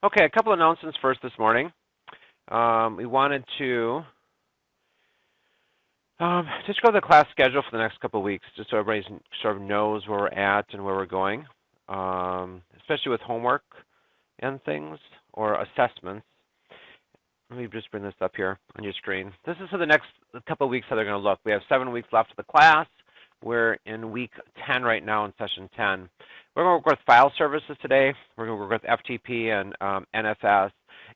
Okay, a couple of announcements first this morning. We wanted to just go to the class schedule for the next couple of weeks, just so everybody sort of knows where we're at and where we're going, especially with homework and things, or assessments. Let me just bring this up here on your screen. This is for the next couple of weeks how they're going to look. We have 7 weeks left of the class. We're in week 10 right now in session 10. We're going to work with file services today. We're going to work with FTP and NFS.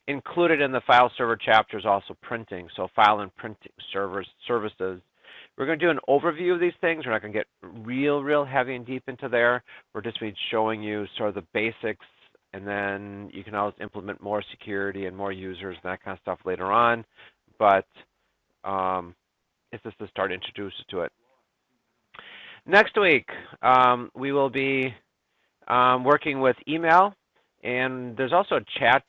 Included in the file server chapter is also printing, so file and printing services. We're going to do an overview of these things. We're not going to get real heavy and deep into there. We're just going to be showing you sort of the basics, and then you can always implement more security and more users and that kind of stuff later on. But it's just to start introducing to it. Next week, we will be working with email, and there's also a chat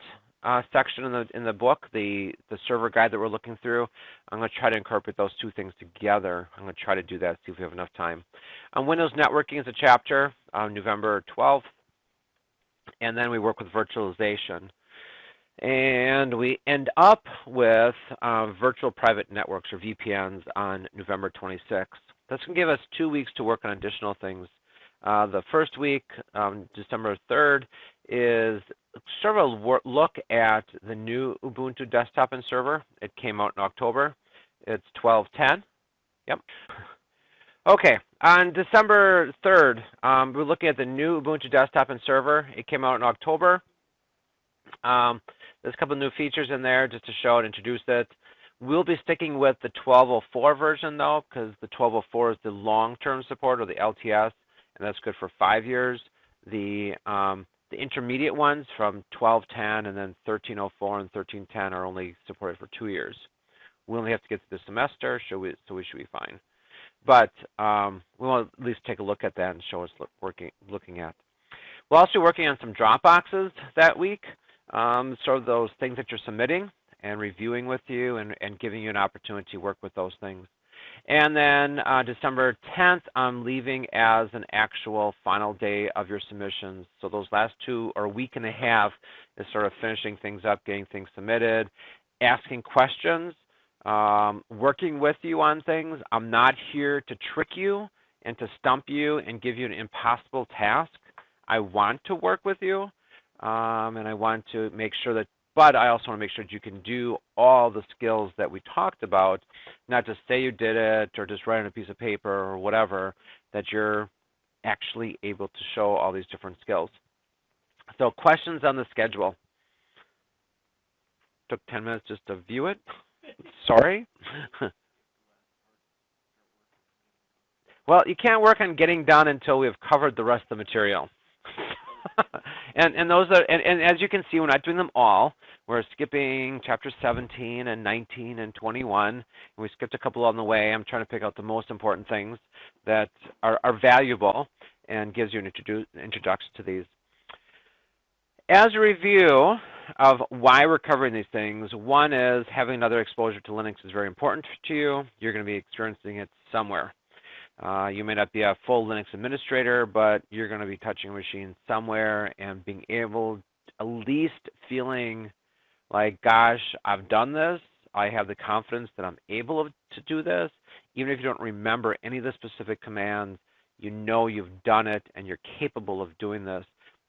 section in the book, the server guide that we're looking through. I'm going to try to incorporate those two things together. I'm going to try to do that, see if we have enough time. Windows networking is a chapter on November 12th, and then we work with virtualization. And we end up with virtual private networks, or VPNs, on November 26th. That's going to give us 2 weeks to work on additional things. The first week, December 3rd, is sort of a look at the new Ubuntu desktop and server. It came out in October. It's 12.10. Yep. Okay, on December 3rd, we're looking at the new Ubuntu desktop and server. It came out in October. There's a couple of new features in there just to show and introduce it. We'll be sticking with the 12.04 version though, because the 12.04 is the long-term support, or the LTS, and that's good for 5 years. The intermediate ones from 12.10 and then 13.04 and 13.10 are only supported for 2 years. We only have to get through the semester, so we should be fine. But we want to at least take a look at that and show us looking at. We'll also be working on some Dropboxes that week, sort of those things that you're submitting and reviewing with you and giving you an opportunity to work with those things. And then December 10th, I'm leaving as an actual final day of your submissions. So those last 2 or a week and a half is sort of finishing things up, getting things submitted, asking questions, working with you on things. I'm not here to trick you and to stump you and give you an impossible task. I want to work with you, and I want to make sure that, but I also want to make sure that you can do all the skills that we talked about, not just say you did it or just write on a piece of paper or whatever, that you're actually able to show all these different skills. So questions on the schedule. Took 10 minutes just to view it. Sorry. Well, you can't work on getting done until we've covered the rest of the material. and those are, and as you can see, we're not doing them all. We're skipping chapter 17 and 19 and 21. And we skipped a couple on the way. I'm trying to pick out the most important things that are valuable and gives you an introduction to these. As a review of why we're covering these things, one is having another exposure to Linux is very important to you. You're going to be experiencing it somewhere. You may not be a full Linux administrator, but you're going to be touching a machine somewhere and being able, at least feeling like, gosh, I've done this. I have the confidence that I'm able to do this. Even if you don't remember any of the specific commands, you know you've done it and you're capable of doing this.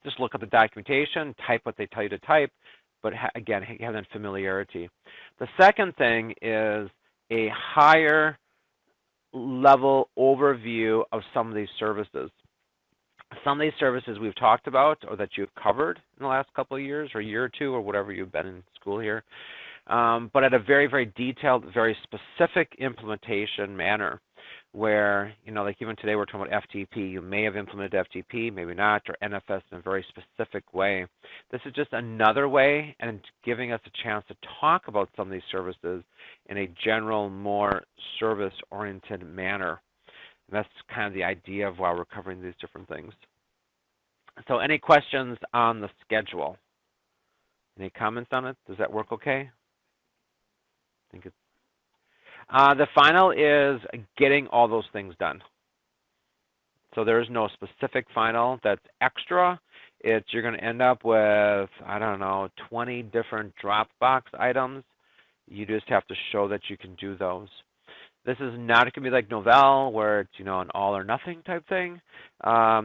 Just look at the documentation, type what they tell you to type, but again, have that familiarity. The second thing is a higher level overview of some of these services. Some of these services we've talked about or that you've covered in the last couple of years or a year or two or whatever you've been in school here, but at a very detailed, very specific implementation manner where, you know, like even today we're talking about FTP. You may have implemented FTP, maybe not, or NFS in a very specific way. This is just another way and giving us a chance to talk about some of these services in a general, more service-oriented manner. And that's kind of the idea of why we're covering these different things. So any questions on the schedule? Any comments on it? Does that work okay? I think it's the final is getting all those things done. So there is no specific final that's extra. you're going to end up with, I don't know, 20 different Dropbox items. You just have to show that you can do those. This is not going to be like Novell where it's, an all or nothing type thing.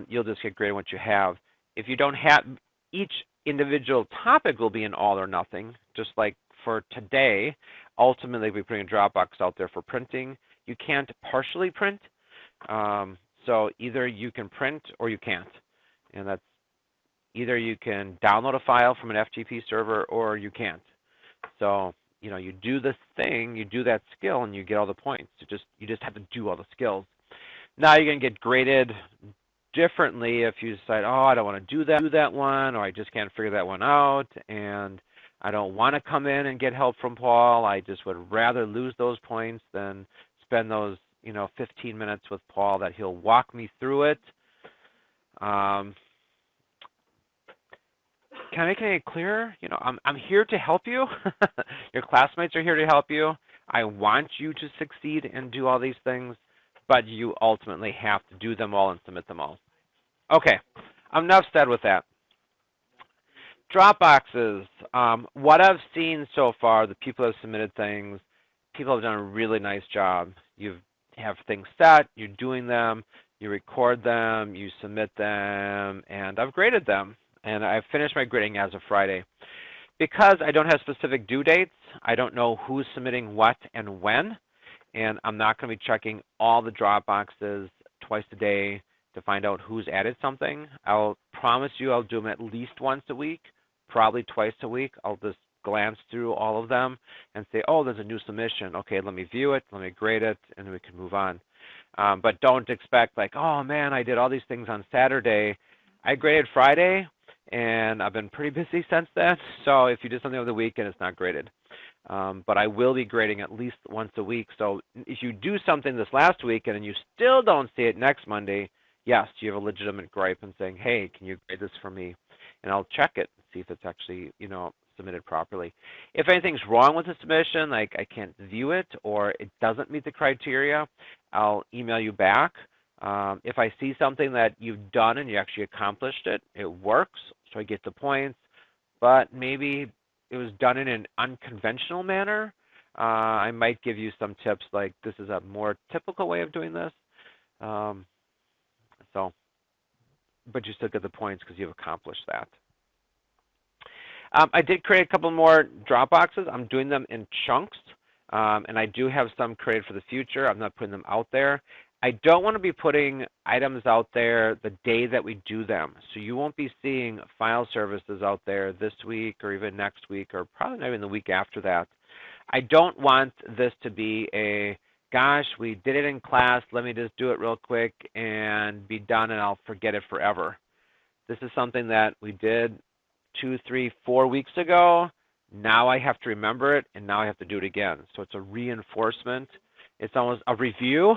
You'll just get graded what you have. If you don't have, each individual topic will be an all or nothing, just like for today. Ultimately, we're putting a Dropbox out there for printing. You can't partially print, so either you can print or you can't. And that's either you can download a file from an FTP server or you can't. So, you do this thing, you do that skill, and you get all the points. You just have to do all the skills. Now you're going to get graded differently if you decide, oh, I don't want to do that one, or I just can't figure that one out, and I don't want to come in and get help from Paul. I just would rather lose those points than spend those, 15 minutes with Paul that he'll walk me through it. Can I make it any clearer? I'm here to help you. Your classmates are here to help you. I want you to succeed and do all these things, but you ultimately have to do them all and submit them all. Okay, enough said with that. Dropboxes. What I've seen so far, the people who have submitted things, people have done a really nice job. You have things set, you're doing them, you record them, you submit them, and I've graded them. And I've finished my grading as of Friday. Because I don't have specific due dates, I don't know who's submitting what and when, and I'm not going to be checking all the Dropboxes twice a day to find out who's added something. I'll promise you I'll do them at least once a week, probably twice a week. I'll just glance through all of them and say, oh, there's a new submission. Okay, let me view it, let me grade it, and then we can move on. But don't expect like, oh, man, I did all these things on Saturday. I graded Friday, and I've been pretty busy since then, so if you did something over the weekend, it's not graded. But I will be grading at least once a week, so if you do something this last weekend and you still don't see it next Monday, yes, you have a legitimate gripe and saying, hey, can you grade this for me? And I'll check it, see if it's actually, submitted properly. If anything's wrong with the submission, like I can't view it or it doesn't meet the criteria, I'll email you back. If I see something that you've done and you actually accomplished it, it works, so I get the points, but maybe it was done in an unconventional manner, I might give you some tips like this is a more typical way of doing this. But you still get the points because you've accomplished that. I did create a couple more Dropboxes. I'm doing them in chunks, and I do have some created for the future. I'm not putting them out there. I don't want to be putting items out there the day that we do them. So you won't be seeing file services out there this week or even next week or probably not even the week after that. I don't want this to be a, gosh, we did it in class, let me just do it real quick and be done and I'll forget it forever. This is something that we did 2, 3, 4 weeks ago. Now I have to remember it and now I have to do it again. So it's a reinforcement. It's almost a review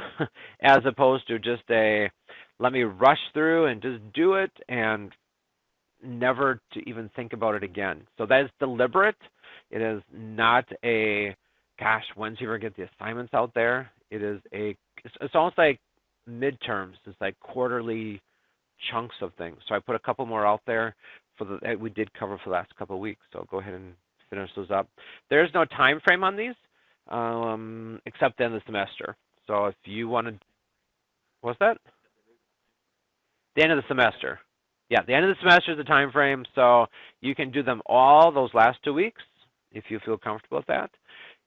as opposed to just a let me rush through and just do it and never to even think about it again. So that is deliberate. It is not a, gosh, when's you ever get the assignments out there? It is it's almost like midterms. It's like quarterly chunks of things. So I put a couple more out there that we did cover for the last couple of weeks. So I'll go ahead and finish those up. There's no time frame on these. Except the end of the semester. So if you want to, what's that? The end of the semester. Yeah, the end of the semester is the time frame, so you can do them all those last 2 weeks if you feel comfortable with that.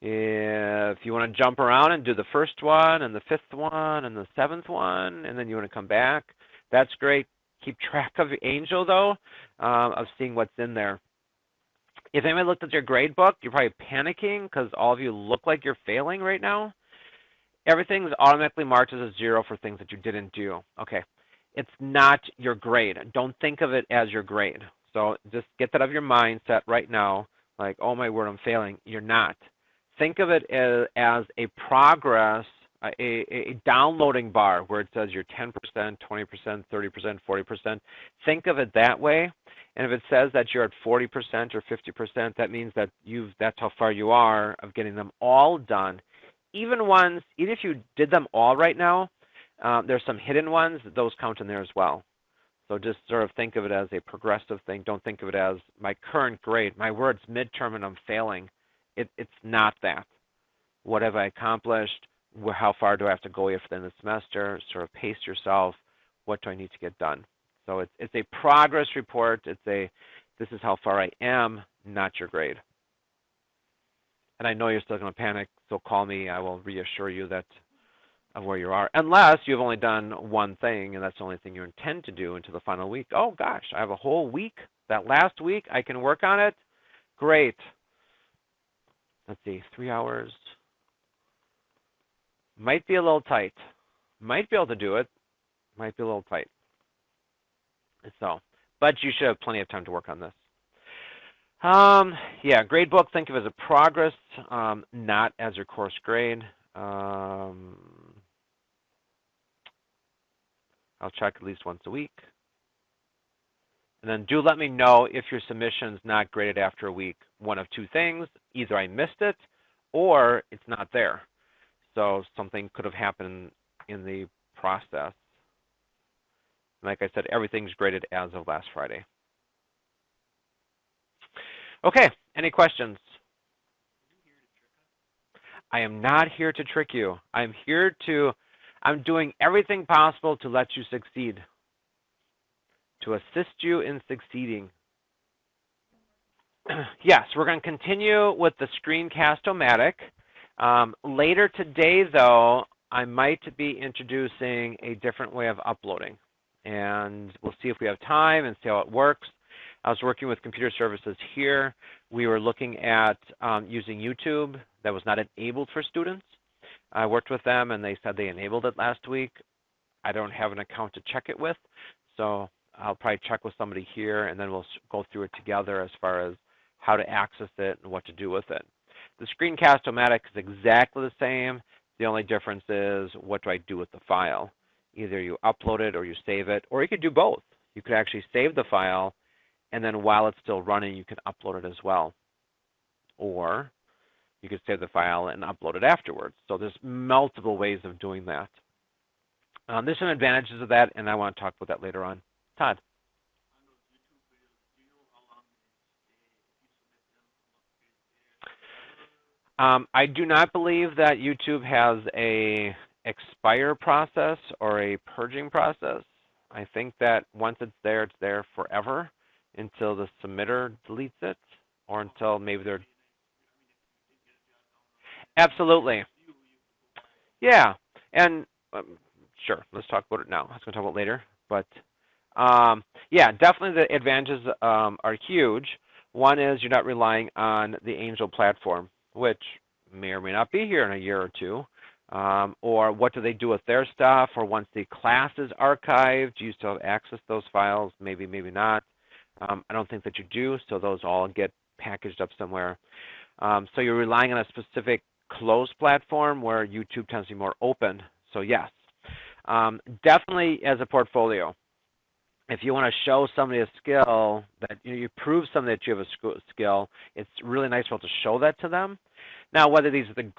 If you want to jump around and do the first one and the 5th one and the 7th one, and then you want to come back, that's great. Keep track of your Angel, though, of seeing what's in there. If anyone looked at your grade book, you're probably panicking because all of you look like you're failing right now. Everything is automatically marked as a 0 for things that you didn't do. Okay, it's not your grade. Don't think of it as your grade. So just get that out of your mindset right now, like, oh my word, I'm failing. You're not. Think of it as a progress, a downloading bar where it says you're 10%, 20%, 30%, 40%. Think of it that way. And if it says that you're at 40% or 50%, that means that that's how far you are of getting them all done. Even if you did them all right now, there's some hidden ones, those count in there as well. So just sort of think of it as a progressive thing. Don't think of it as my current grade. My word's midterm and I'm failing. It's not that. What have I accomplished? How far do I have to go here for the end of the semester? Sort of pace yourself. What do I need to get done? So it's a progress report. This is how far I am, not your grade. And I know you're still going to panic, so call me. I will reassure you that of where you are, unless you've only done one thing and that's the only thing you intend to do until the final week. Oh gosh, I have a whole week. That last week I can work on it. Great. Let's see, 3 hours. Might be a little tight. Might be able to do it. Might be a little tight. So, but you should have plenty of time to work on this. Yeah, grade book, think of it as a progress, not as your course grade. I'll check at least once a week. And then do let me know if your submission's not graded after a week. One of two things, either I missed it or it's not there. So something could have happened in the process. Like I said, everything's graded as of last Friday. Okay, any questions? I am not here to trick you. I'm doing everything possible to let you succeed, to assist you in succeeding. Yes, we're going to continue with the Screencast-O-Matic. Later today, though, I might be introducing a different way of uploading. And we'll see if we have time and see how it works. I was working with computer services here. We were looking at using YouTube. That was not enabled for students. I worked with them, and they said they enabled it last week. I don't have an account to check it with, so I'll probably check with somebody here, and then we'll go through it together as far as how to access it and what to do with it. The Screencast-O-Matic is exactly the same. The only difference is what do I do with the file. Either you upload it or you save it, or you could do both. You could actually save the file, and then while it's still running, you can upload it as well. Or you could save the file and upload it afterwards. So there's multiple ways of doing that. There's some advantages of that, and I want to talk about that later on. Todd? I do not believe that YouTube has a expire process or a purging process. I think that once it's there forever until the submitter deletes it or until maybe they're... Absolutely. Yeah, and sure, let's talk about it now. I was going to talk about it later, but yeah, definitely the advantages are huge. One is you're not relying on the Angel platform, which may or may not be here in a year or two. Or what do they do with their stuff? Or once the class is archived, do you still have access to those files? Maybe, maybe not. I don't think that you do, so those all get packaged up somewhere. So you're relying on a specific closed platform where YouTube tends to be more open. So yes, definitely as a portfolio. If you want to show somebody a skill that you prove something that you have a skill, it's really nice to be able to show that to them. Now, whether these are the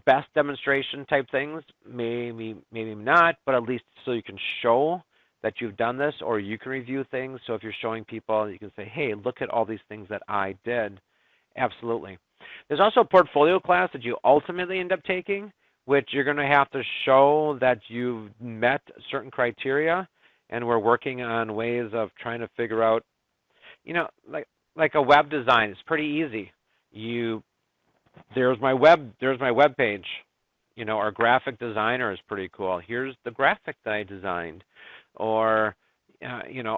best demonstration type things, maybe not, but at least so you can show that you've done this, or you can review things. So if you're showing people, you can say, hey, look at all these things that I did. Absolutely. There's also a portfolio class that you ultimately end up taking, which you're going to have to show that you've met certain criteria. And we're working on ways of trying to figure out, like a web design. It's pretty easy. There's my web page. Our graphic designer is pretty cool. Here's the graphic that I designed, or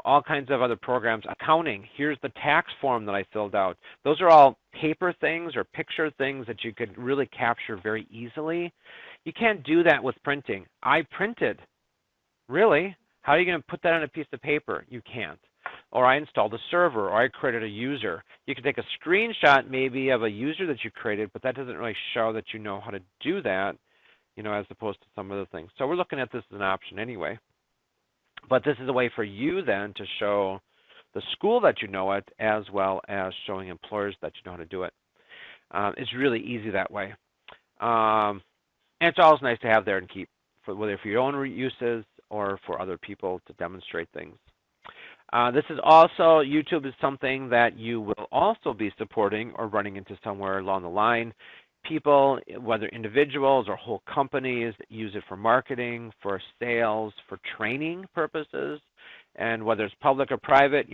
all kinds of other programs. Accounting. Here's the tax form that I filled out. Those are all paper things or picture things that you could really capture very easily. You can't do that with printing. I printed. Really? How are you going to put that on a piece of paper? You can't. Or I installed a server, or I created a user. You can take a screenshot maybe of a user that you created, but that doesn't really show that you know how to do that, as opposed to some other things. So we're looking at this as an option anyway. But this is a way for you then to show the school that you know it, as well as showing employers that you know how to do it. It's really easy that way. And it's always nice to have there and keep, whether for your own uses or for other people to demonstrate things. This is also, YouTube is something that you will also be supporting or running into somewhere along the line. People, whether individuals or whole companies, use it for marketing, for sales, for training purposes, and whether it's public or private,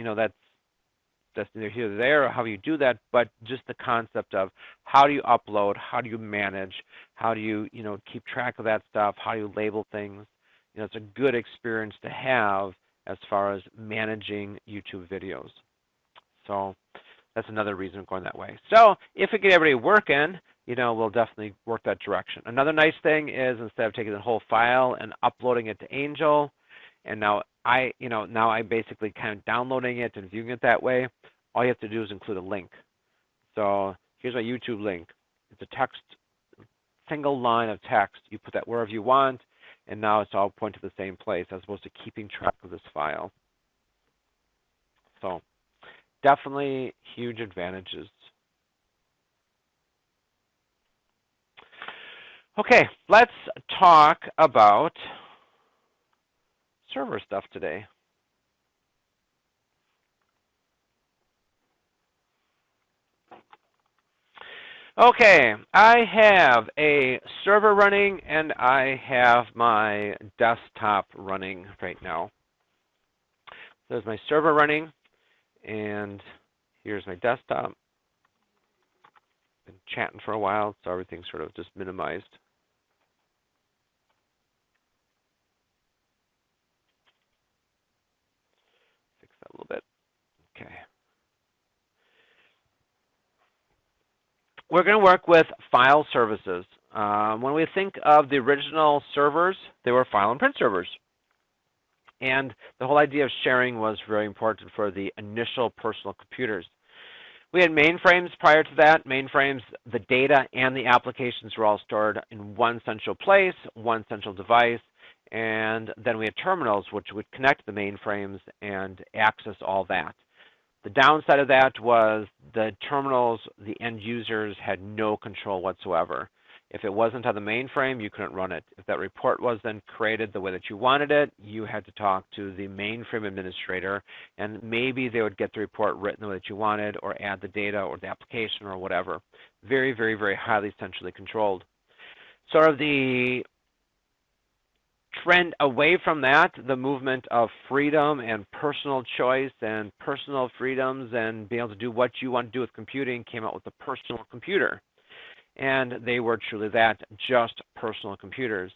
that's neither here nor there, or how you do that, but just the concept of how do you upload, how do you manage, how do you, keep track of that stuff, how do you label things. It's a good experience to have as far as managing YouTube videos. So that's another reason of going that way. So if we get everybody working, we'll definitely work that direction. Another nice thing is instead of taking the whole file and uploading it to Angel, and now I basically kind of downloading it and viewing it that way, all you have to do is include a link. So here's my YouTube link. It's a text, single line of text. You put that wherever you want, and now it's all pointed to the same place as opposed to keeping track of this file. So definitely huge advantages. Okay, let's talk about server stuff today. Okay, I have a server running and I have my desktop running right now. There's my server running and here's my desktop. Been chatting for a while, so everything's sort of just minimized. Fix that a little bit. Okay. We're going to work with file services. When we think of the original servers, they were file and print servers. And the whole idea of sharing was very important for the initial personal computers. We had mainframes prior to that. Mainframes, the data and the applications were all stored in one central place, one central device, and then we had terminals which would connect the mainframes and access all that. The downside of that was the terminals, the end users had no control whatsoever. If it wasn't on the mainframe, you couldn't run it. If that report was then created the way that you wanted it, you had to talk to the mainframe administrator, and maybe they would get the report written the way that you wanted or add the data or the application or whatever. Very, very, very highly centrally controlled. Sort of the trend away from that, the movement of freedom and personal choice and personal freedoms and being able to do what you want to do with computing, came out with the personal computer. And they were truly that, just personal computers.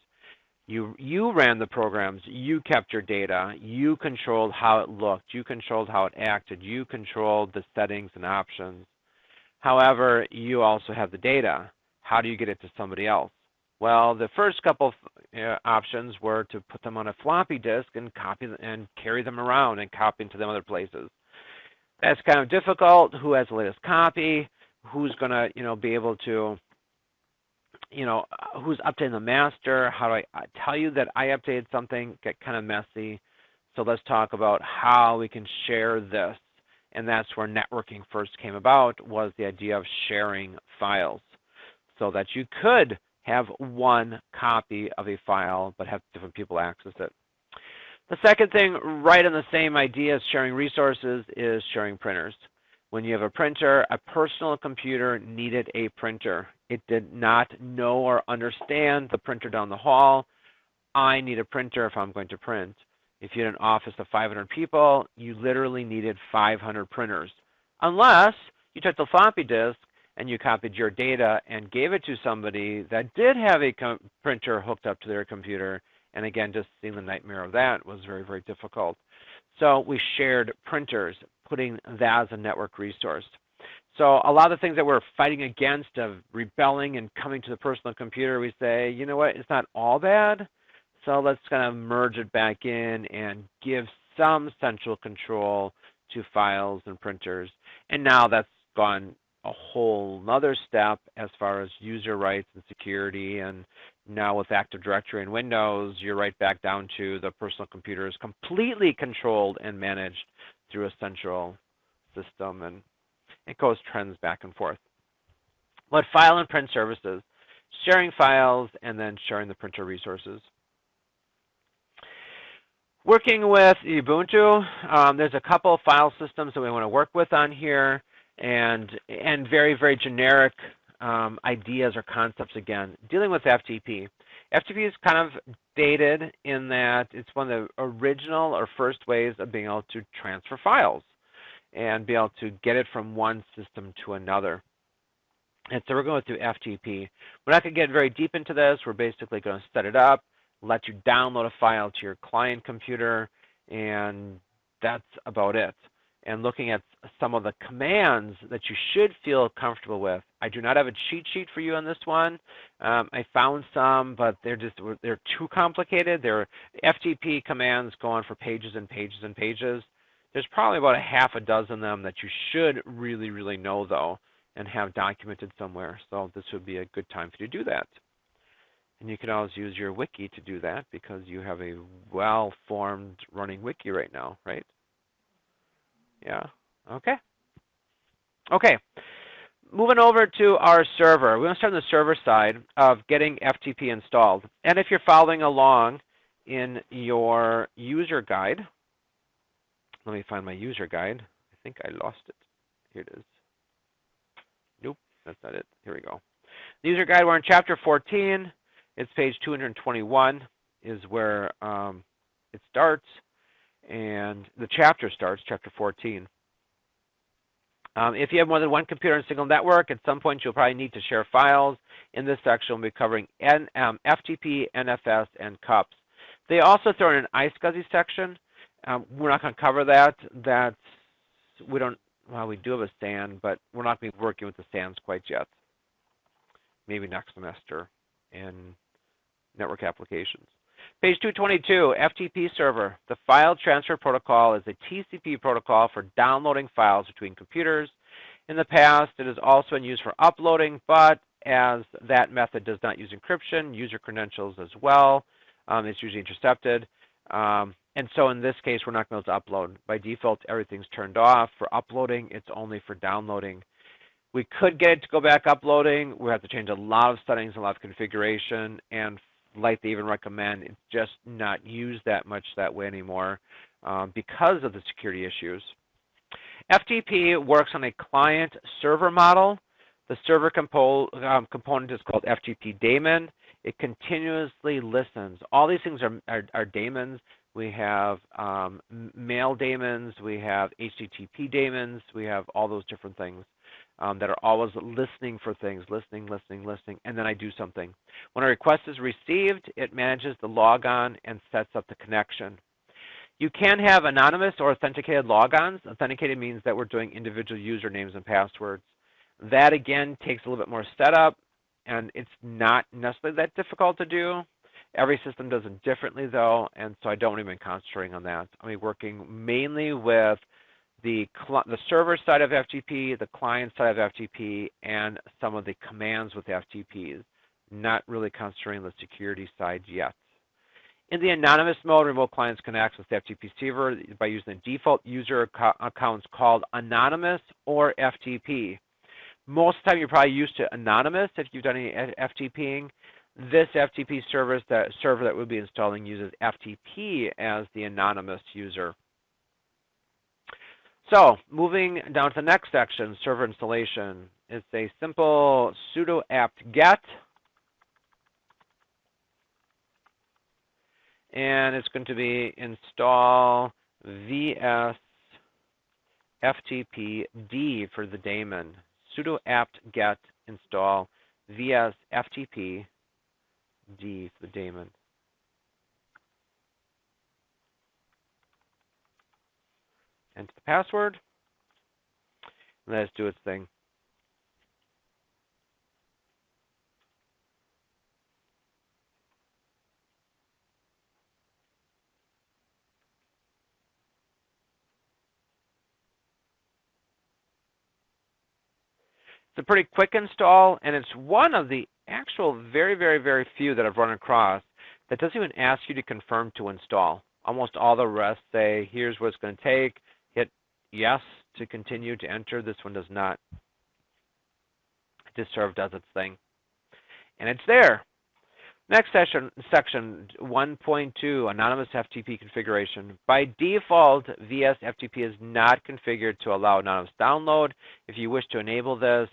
You ran the programs, you kept your data, you controlled how it looked, you controlled how it acted, you controlled the settings and options. However, you also have the data. How do you get it to somebody else? Well, the first couple of options were to put them on a floppy disk and copy and carry them around and copy into them other places. That's kind of difficult. Who has the latest copy? Who's going to, be able to, who's updating the master? How do I tell you that I updated something? Get kind of messy. So let's talk about how we can share this. And that's where networking first came about, was the idea of sharing files so that you could have one copy of a file but have different people access it. The second thing, right on the same idea as sharing resources, is sharing printers. When you have a printer, a personal computer needed a printer. It did not know or understand the printer down the hall. I need a printer if I'm going to print. If you had an office of 500 people, you literally needed 500 printers, unless you took the floppy disk and you copied your data and gave it to somebody that did have a printer hooked up to their computer. And again, just seeing the nightmare of that was very, very difficult. So we shared printers, putting that as a network resource. So a lot of the things that we're fighting against, of rebelling and coming to the personal computer, we say, you know what, it's not all bad. So let's kind of merge it back in and give some central control to files and printers. And now that's gone a whole nother step as far as user rights and security, and now with Active Directory and Windows, you're right back down to the personal computer is completely controlled and managed through a central system, and it goes trends back and forth. But file and print services, sharing files and then sharing the printer resources. Working with Ubuntu, there's a couple of file systems that we want to work with on here, and very, very generic ideas or concepts again. Dealing with FTP. FTP is kind of dated in that it's one of the original or first ways of being able to transfer files and be able to get it from one system to another. And so we're going through FTP. We're not going to get very deep into this. We're basically going to set it up, let you download a file to your client computer, and that's about it. And looking at some of the commands that you should feel comfortable with. I do not have a cheat sheet for you on this one. I found some, but they're too complicated. They're FTP commands go on for pages and pages and pages. There's probably about a half a dozen of them that you should really, really know, though, and have documented somewhere. So this would be a good time for you to do that. And you can always use your wiki to do that because you have a well-formed running wiki right now, right? Yeah, okay. Okay, moving over to our server. We're going to start on the server side of getting FTP installed. And if you're following along in your user guide, let me find my user guide. I think I lost it. Here it is. Nope, that's not it. Here we go. The user guide, we're in chapter 14. It's page 221 is where it starts. And the chapter starts, chapter 14. If you have more than one computer on a single network, at some point you'll probably need to share files. In this section, we'll be covering FTP, NFS, and CUPS. They also throw in an iSCSI section. We're not going to cover that. We do have a SAN, but we're not going to be working with the SANs quite yet. Maybe next semester in network applications. Page 222, FTP server. The file transfer protocol is a TCP protocol for downloading files between computers. In the past, it has also been used for uploading, but as that method does not use encryption, user credentials as well, it's usually intercepted. And so in this case, we're not going to be able to upload. By default, everything's turned off. For uploading, it's only for downloading. We could get it to go back uploading. We have to change a lot of settings, a lot of configuration, and like they even recommend, it's just not used that much that way anymore because of the security issues. FTP works on a client-server model. The server component is called FTP daemon. It continuously listens. All these things are daemons. We have mail daemons. We have HTTP daemons. We have all those different things that are always listening for things, listening, and then I do something. When a request is received, it manages the logon and sets up the connection. You can have anonymous or authenticated logons. Authenticated means that we're doing individual usernames and passwords. That, again, takes a little bit more setup, and it's not necessarily that difficult to do. Every system does it differently, though, and so I don't even concentrating on that. I'll be working mainly with the server side of FTP, the client side of FTP, and some of the commands with FTPs, not really concentrating on the security side yet. In the anonymous mode, remote clients can access the FTP server by using the default user accounts called anonymous or FTP. Most of the time, you're probably used to anonymous if you've done any FTPing. This FTP server that we'll be installing uses FTP as the anonymous user. So, moving down to the next section, server installation. It's a simple sudo apt-get, and it's going to be install vs ftpd for the daemon. Sudo apt-get install vs ftpd for the daemon. Enter the password, and let us do its thing. It's a pretty quick install, and it's one of the actual very few that I've run across that doesn't even ask you to confirm to install. Almost all the rest say, here's what it's going to take. Hit yes to continue to enter. This one does not. Distserv does its thing. And it's there. Next section 1.2, anonymous FTP configuration. By default, VS FTP is not configured to allow anonymous download. If you wish to enable this,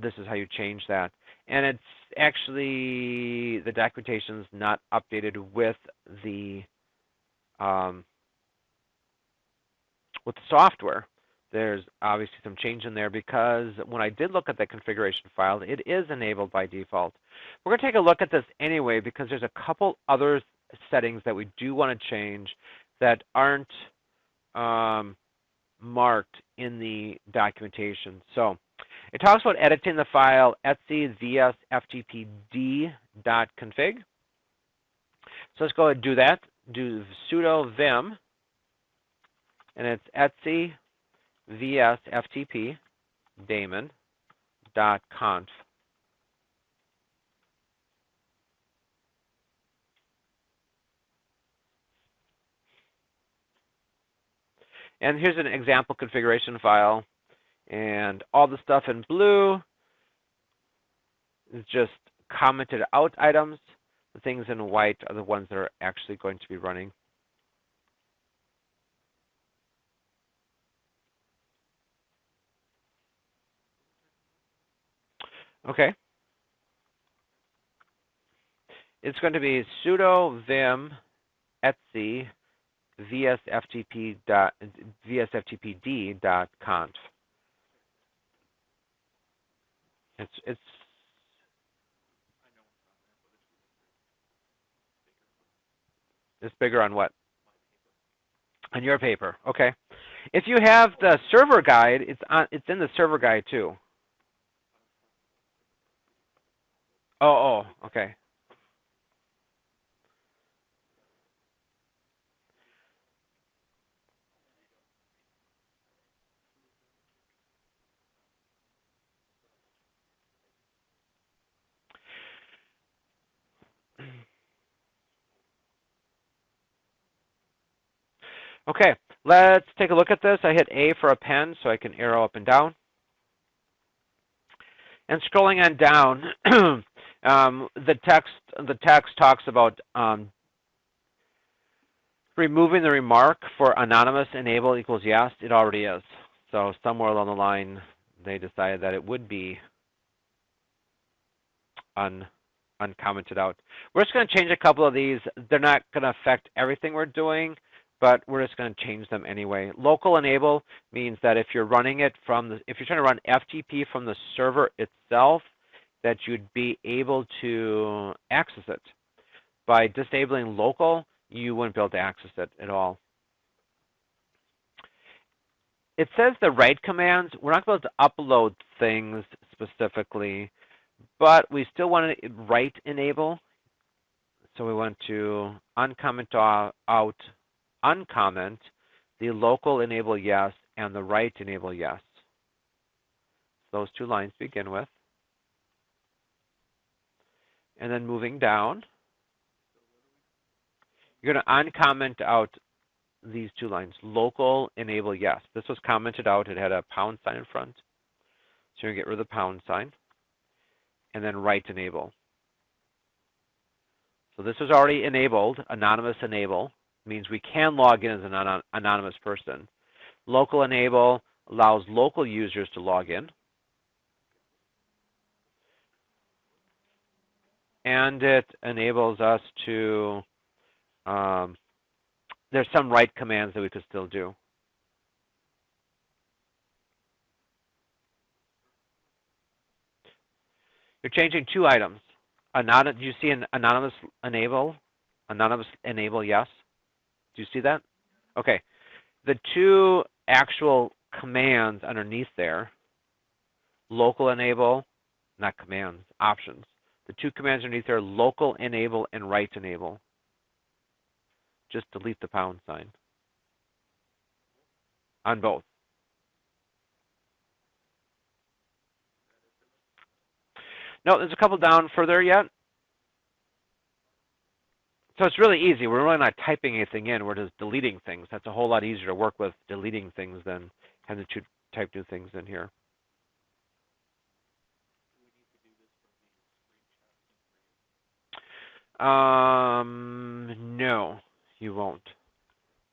this is how you change that. And it's actually, the documentation is not updated with the software. There's obviously some change in there because when I did look at the configuration file, it is enabled by default. We're going to take a look at this anyway because there's a couple other settings that we do want to change that aren't marked in the documentation. So it talks about editing the file etc vsftpd.config. So let's go ahead and do that. Do sudo vim, and it's etc vsftp daemon.conf. And here's an example configuration file. And all the stuff in blue is just commented out items. The things in white are the ones that are actually going to be running. Okay. It's going to be sudo vim etc vsftpd.conf. It's bigger on what? On your paper. Okay. If you have the server guide, it's in the server guide too. Oh, okay. Okay, let's take a look at this. I hit A for a pen so I can arrow up and down. And scrolling on down, the text talks about removing the remark for anonymous enable equals yes. It already is. So somewhere along the line, they decided that it would be uncommented out. We're just going to change a couple of these. They're not going to affect everything we're doing, but we're just going to change them anyway. Local enable means that if you're running it if you're trying to run FTP from the server itself, that you'd be able to access it. By disabling local, you wouldn't be able to access it at all. It says the write commands. We're not going to be able to upload things specifically, but we still want to write enable. So we want to uncomment the local enable yes and the write enable yes. Those two lines to begin with. And then moving down, you're going to uncomment out these two lines, local enable yes. This was commented out. It had a pound sign in front. So you're going to get rid of the pound sign. And then write enable. So this is already enabled, anonymous enable. Means we can log in as an anonymous person. Local enable allows local users to log in. And it enables us to, there's some write commands that we could still do. You're changing two items. Do you see an anonymous enable? Anonymous enable yes? Do you see that? Okay. The two actual commands underneath there, local enable, not commands, options. The two commands underneath there, local enable and write enable. Just delete the pound sign on both. No, there's a couple down further yet. So it's really easy. We're really not typing anything in. We're just deleting things. That's a whole lot easier to work with deleting things than having to type new things in here. No, you won't.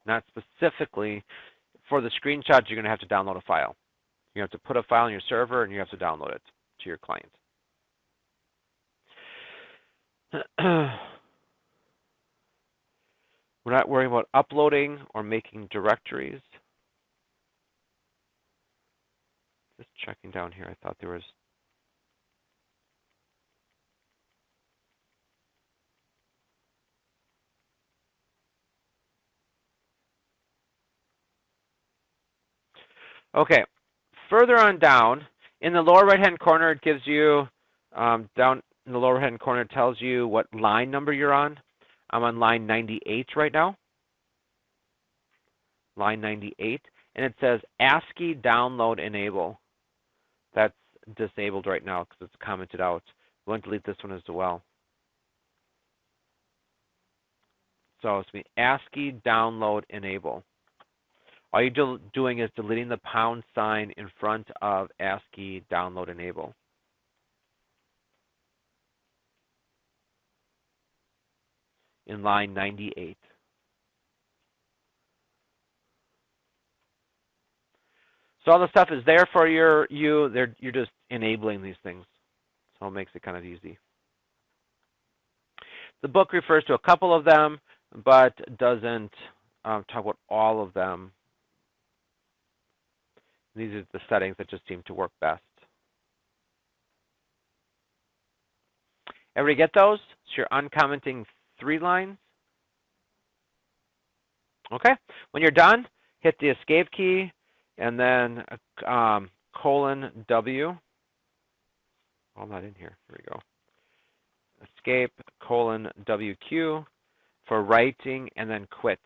Not specifically. For the screenshots, you're going to have to download a file. You have to put a file on your server, and you have to download it to your client. We're not worrying about uploading or making directories. Just checking down here. I thought there was... Okay. Further on down, in the lower right-hand corner, it gives you, down in the lower right-hand corner, it tells you what line number you're on. I'm on line 98 right now. Line 98. And it says ASCII download enable. That's disabled right now because it's commented out. We're going to delete this one as well. So it's going to be ASCII download enable. All you're doing is deleting the pound sign in front of ASCII download enable. In line 98. So all the stuff is there for you. You're just enabling these things. So it makes it kind of easy. The book refers to a couple of them, but doesn't talk about all of them. These are the settings that just seem to work best. Everybody get those? So you're uncommenting 3 lines. Okay. When you're done, hit the escape key and then :W. I'm not in here. Here we go. Escape :WQ for writing and then quit.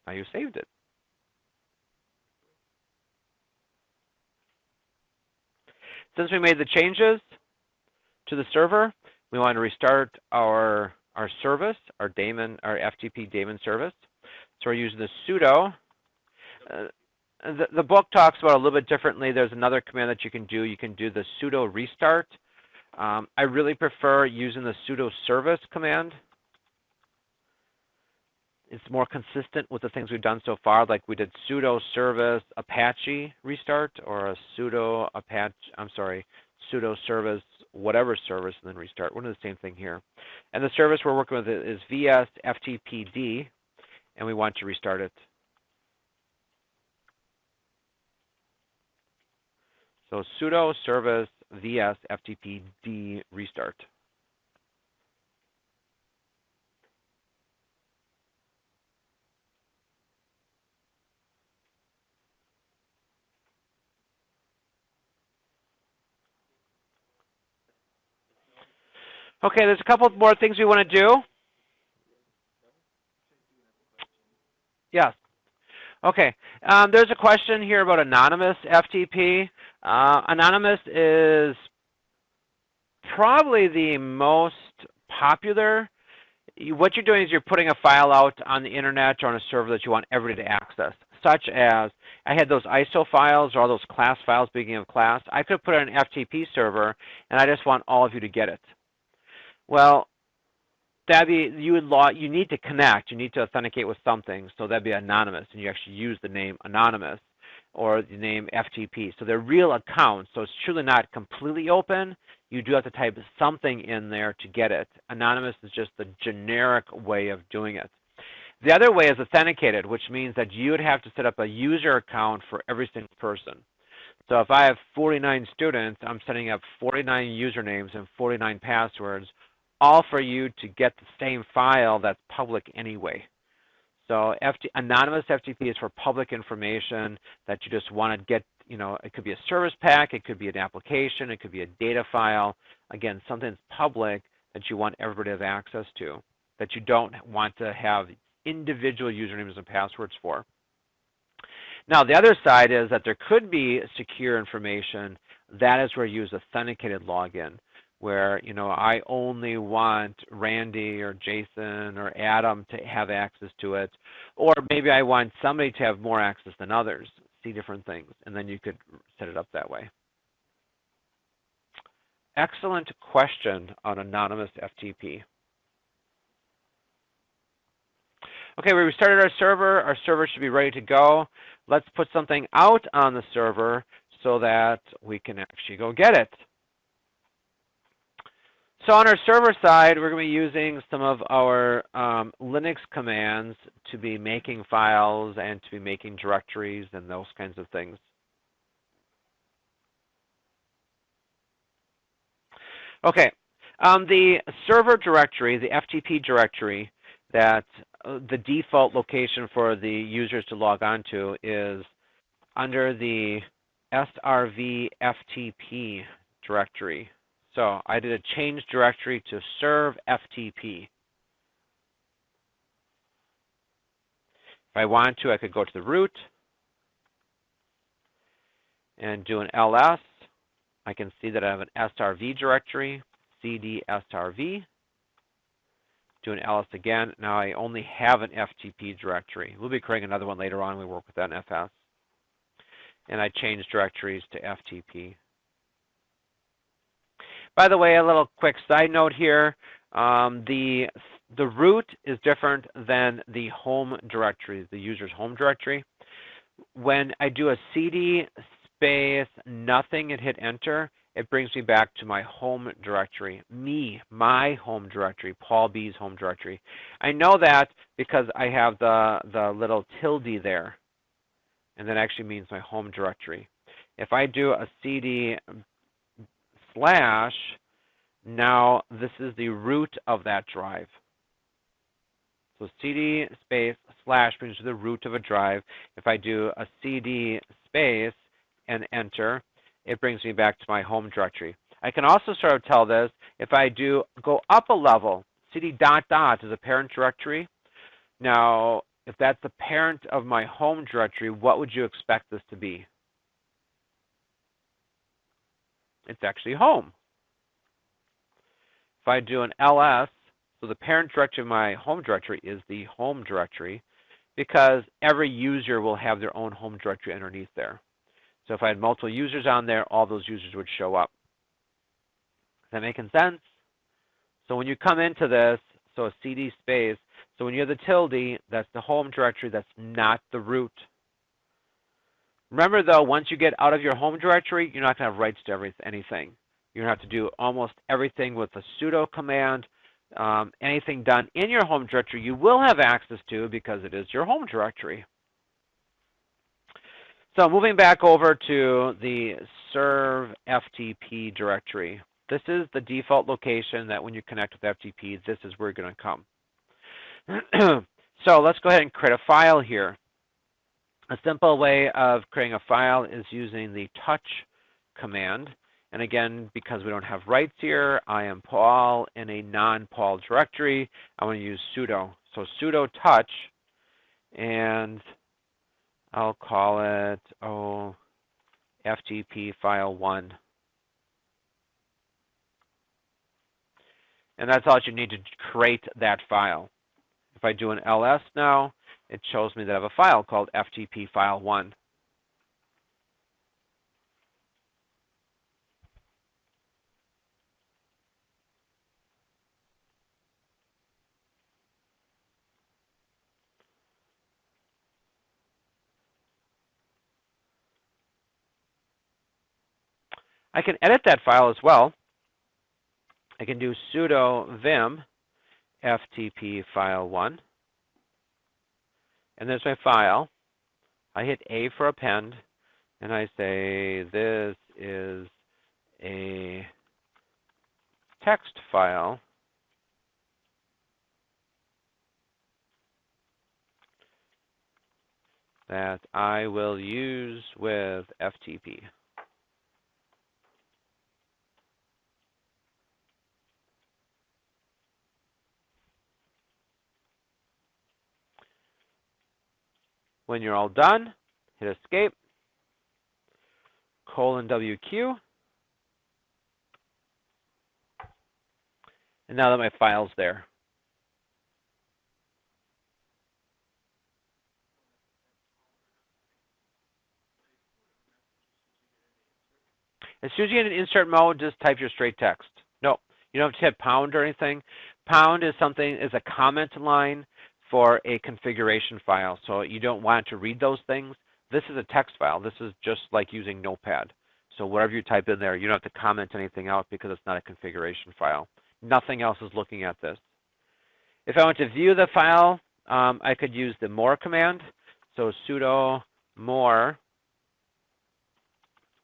Now you saved it. Since we made the changes to the server, we want to restart our service, our FTP daemon service. So we're using the sudo. The book talks about it a little bit differently. There's another command that you can do. You can do the sudo restart. I really prefer using the sudo service command. It's more consistent with the things we've done so far, like we did sudo service Apache restart or a sudo service whatever service and then restart. We're doing the same thing here. And the service we're working with is vs ftpd, and we want to restart it. So sudo service vs ftpd restart. Okay, there's a couple more things we want to do. Yes. Okay. There's a question here about anonymous FTP. Anonymous is probably the most popular. What you're doing is you're putting a file out on the internet or on a server that you want everybody to access, such as I had those ISO files or all those class files, beginning of class. I could put it on an FTP server, and I just want all of you to get it. Well, you need to connect. You need to authenticate with something, so that'd be anonymous, and you actually use the name anonymous or the name FTP. So they're real accounts, so it's truly not completely open. You do have to type something in there to get it. Anonymous is just the generic way of doing it. The other way is authenticated, which means that you would have to set up a user account for every single person. So if I have 49 students, I'm setting up 49 usernames and 49 passwords, all for you to get the same file that's public anyway. So anonymous FTP is for public information that you just want to get, it could be a service pack, it could be an application, it could be a data file. Again, something that's public that you want everybody to have access to, that you don't want to have individual usernames and passwords for. Now, the other side is that there could be secure information. That is where you use authenticated login, where I only want Randy or Jason or Adam to have access to it, or maybe I want somebody to have more access than others, see different things, and then you could set it up that way. Excellent question on anonymous FTP. Okay, we restarted our server. Our server should be ready to go. Let's put something out on the server so that we can actually go get it. So on our server side, we're going to be using some of our Linux commands to be making files and to be making directories and those kinds of things. Okay, the server directory, the FTP directory, that the default location for the users to log on to is under the srv FTP directory. So I did a change directory to serve FTP. If I want to, I could go to the root and do an ls. I can see that I have an srv directory, cd srv. Do an ls again. Now I only have an FTP directory. We'll be creating another one later on. We work with that in FS. And I change directories to FTP. By the way, a little quick side note here. The root is different than the home directory, the user's home directory. When I do a cd space nothing and hit enter, it brings me back to my home directory, my home directory, Paul B's home directory. I know that because I have the little tilde there, and that actually means my home directory. If I do a cd slash, now this is the root of that drive. So cd space slash brings me to the root of a drive. If I do a cd space and enter, it brings me back to my home directory. I can also sort of tell this if I do go up a level. Cd dot dot is a parent directory. Now, if that's the parent of my home directory, what would you expect this to be? It's actually home. If I do an ls, so the parent directory of my home directory is the home directory, because every user will have their own home directory underneath there. So if I had multiple users on there, all those users would show up. Is that making sense? So when you come into this, so a cd space, so when you have the tilde, that's the home directory, that's not the root. Remember though, once you get out of your home directory, you're not going to have rights to anything. You're going to have to do almost everything with a sudo command. Anything done in your home directory, you will have access to because it is your home directory. So moving back over to the serve FTP directory. This is the default location that when you connect with FTP, this is where you're going to come. So let's go ahead and create a file here. A simple way of creating a file is using the touch command. And again, because we don't have rights here, I am Paul in a non-Paul directory. I want to use sudo. So sudo touch, and I'll call it FTP file 1. And that's all you need to create that file. If I do an ls now, it shows me that I have a file called FTP file 1. I can edit that file as well. I can do sudo vim FTP file 1. And there's my file. I hit A for append, and I say this is a text file that I will use with FTP. When you're all done, hit escape, :WQ, and now that my file's there. As soon as you get in insert mode, just type your straight text. No, you don't have to hit pound or anything. Pound is a comment line for a configuration file, so you don't want to read those things. This is a text file. This is just like using Notepad. So whatever you type in there, you don't have to comment anything out because it's not a configuration file. Nothing else is looking at this. If I want to view the file, I could use the more command. So sudo more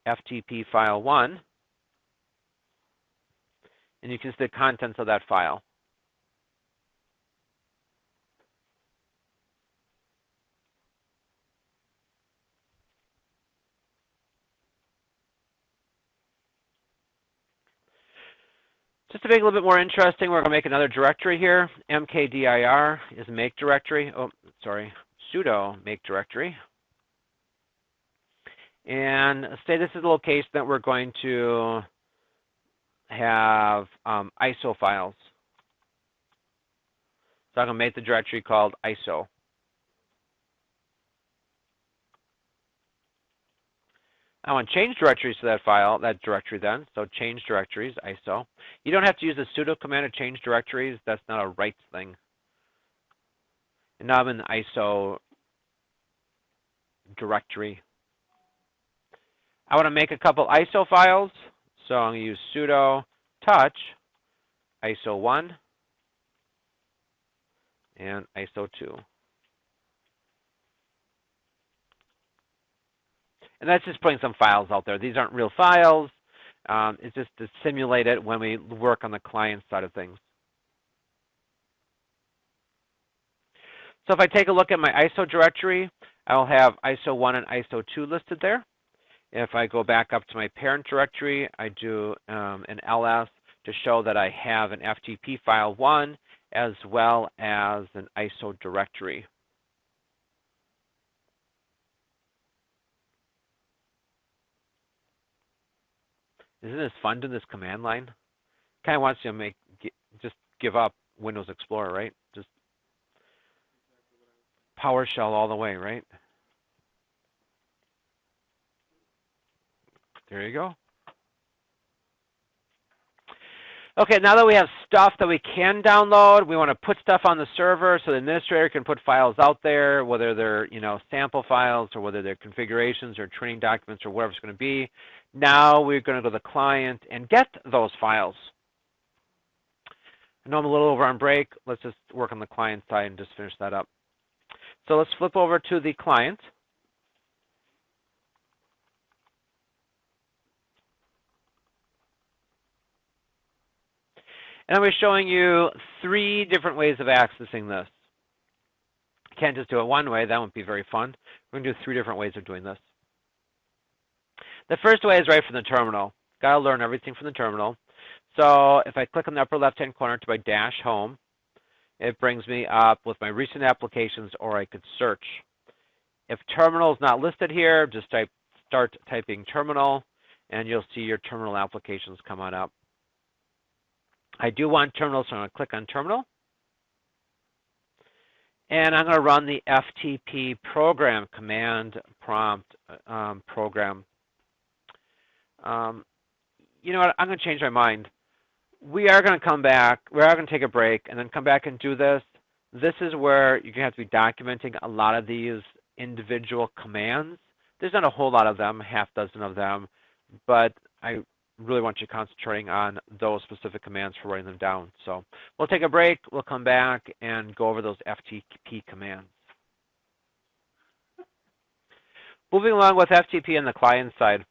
ftp file 1, and you can see the contents of that file. Just to make it a little bit more interesting, we're going to make another directory here. mkdir is make directory. Oh, sorry, sudo make directory. And say this is the location that we're going to have ISO files. So I'm going to make the directory called ISO. I want to change directories to that directory then. So change directories, ISO. You don't have to use the sudo command to change directories. That's not a rights thing. And now I'm in the ISO directory. I want to make a couple ISO files. So I'm going to use sudo touch ISO 1 and ISO 2. And that's just putting some files out there. These aren't real files. It's just to simulate it when we work on the client side of things. So if I take a look at my ISO directory, I'll have ISO 1 and ISO 2 listed there. If I go back up to my parent directory, I do an ls to show that I have an FTP file 1 as well as an ISO directory. Isn't this fun doing this command line? Kind of wants you to just give up Windows Explorer, right? Just PowerShell all the way, right? There you go. Okay, now that we have stuff that we can download, we want to put stuff on the server so the administrator can put files out there, whether they're sample files or whether they're configurations or training documents or whatever it's going to be. Now we're going to go to the client and get those files. I know I'm a little over on break. Let's just work on the client side and just finish that up. So let's flip over to the client. And I'm showing you 3 different ways of accessing this. You can't just do it one way. That wouldn't be very fun. We're going to do 3 different ways of doing this. The first way is right from the terminal. Got to learn everything from the terminal. So if I click on the upper left-hand corner to my dash home, it brings me up with my recent applications, or I could search. If terminal is not listed here, just start typing terminal, and you'll see your terminal applications come on up. I do want terminal, so I'm going to click on terminal. And I'm going to run the FTP program, command prompt program. You know what, I'm going to change my mind. We are going to come back, we are going to take a break, and then come back and do this. This is where you're going to have to be documenting a lot of these individual commands. There's not a whole lot of them, half dozen of them, but I really want you concentrating on those specific commands for writing them down. So we'll take a break, we'll come back and go over those FTP commands. Moving along with FTP on the client side,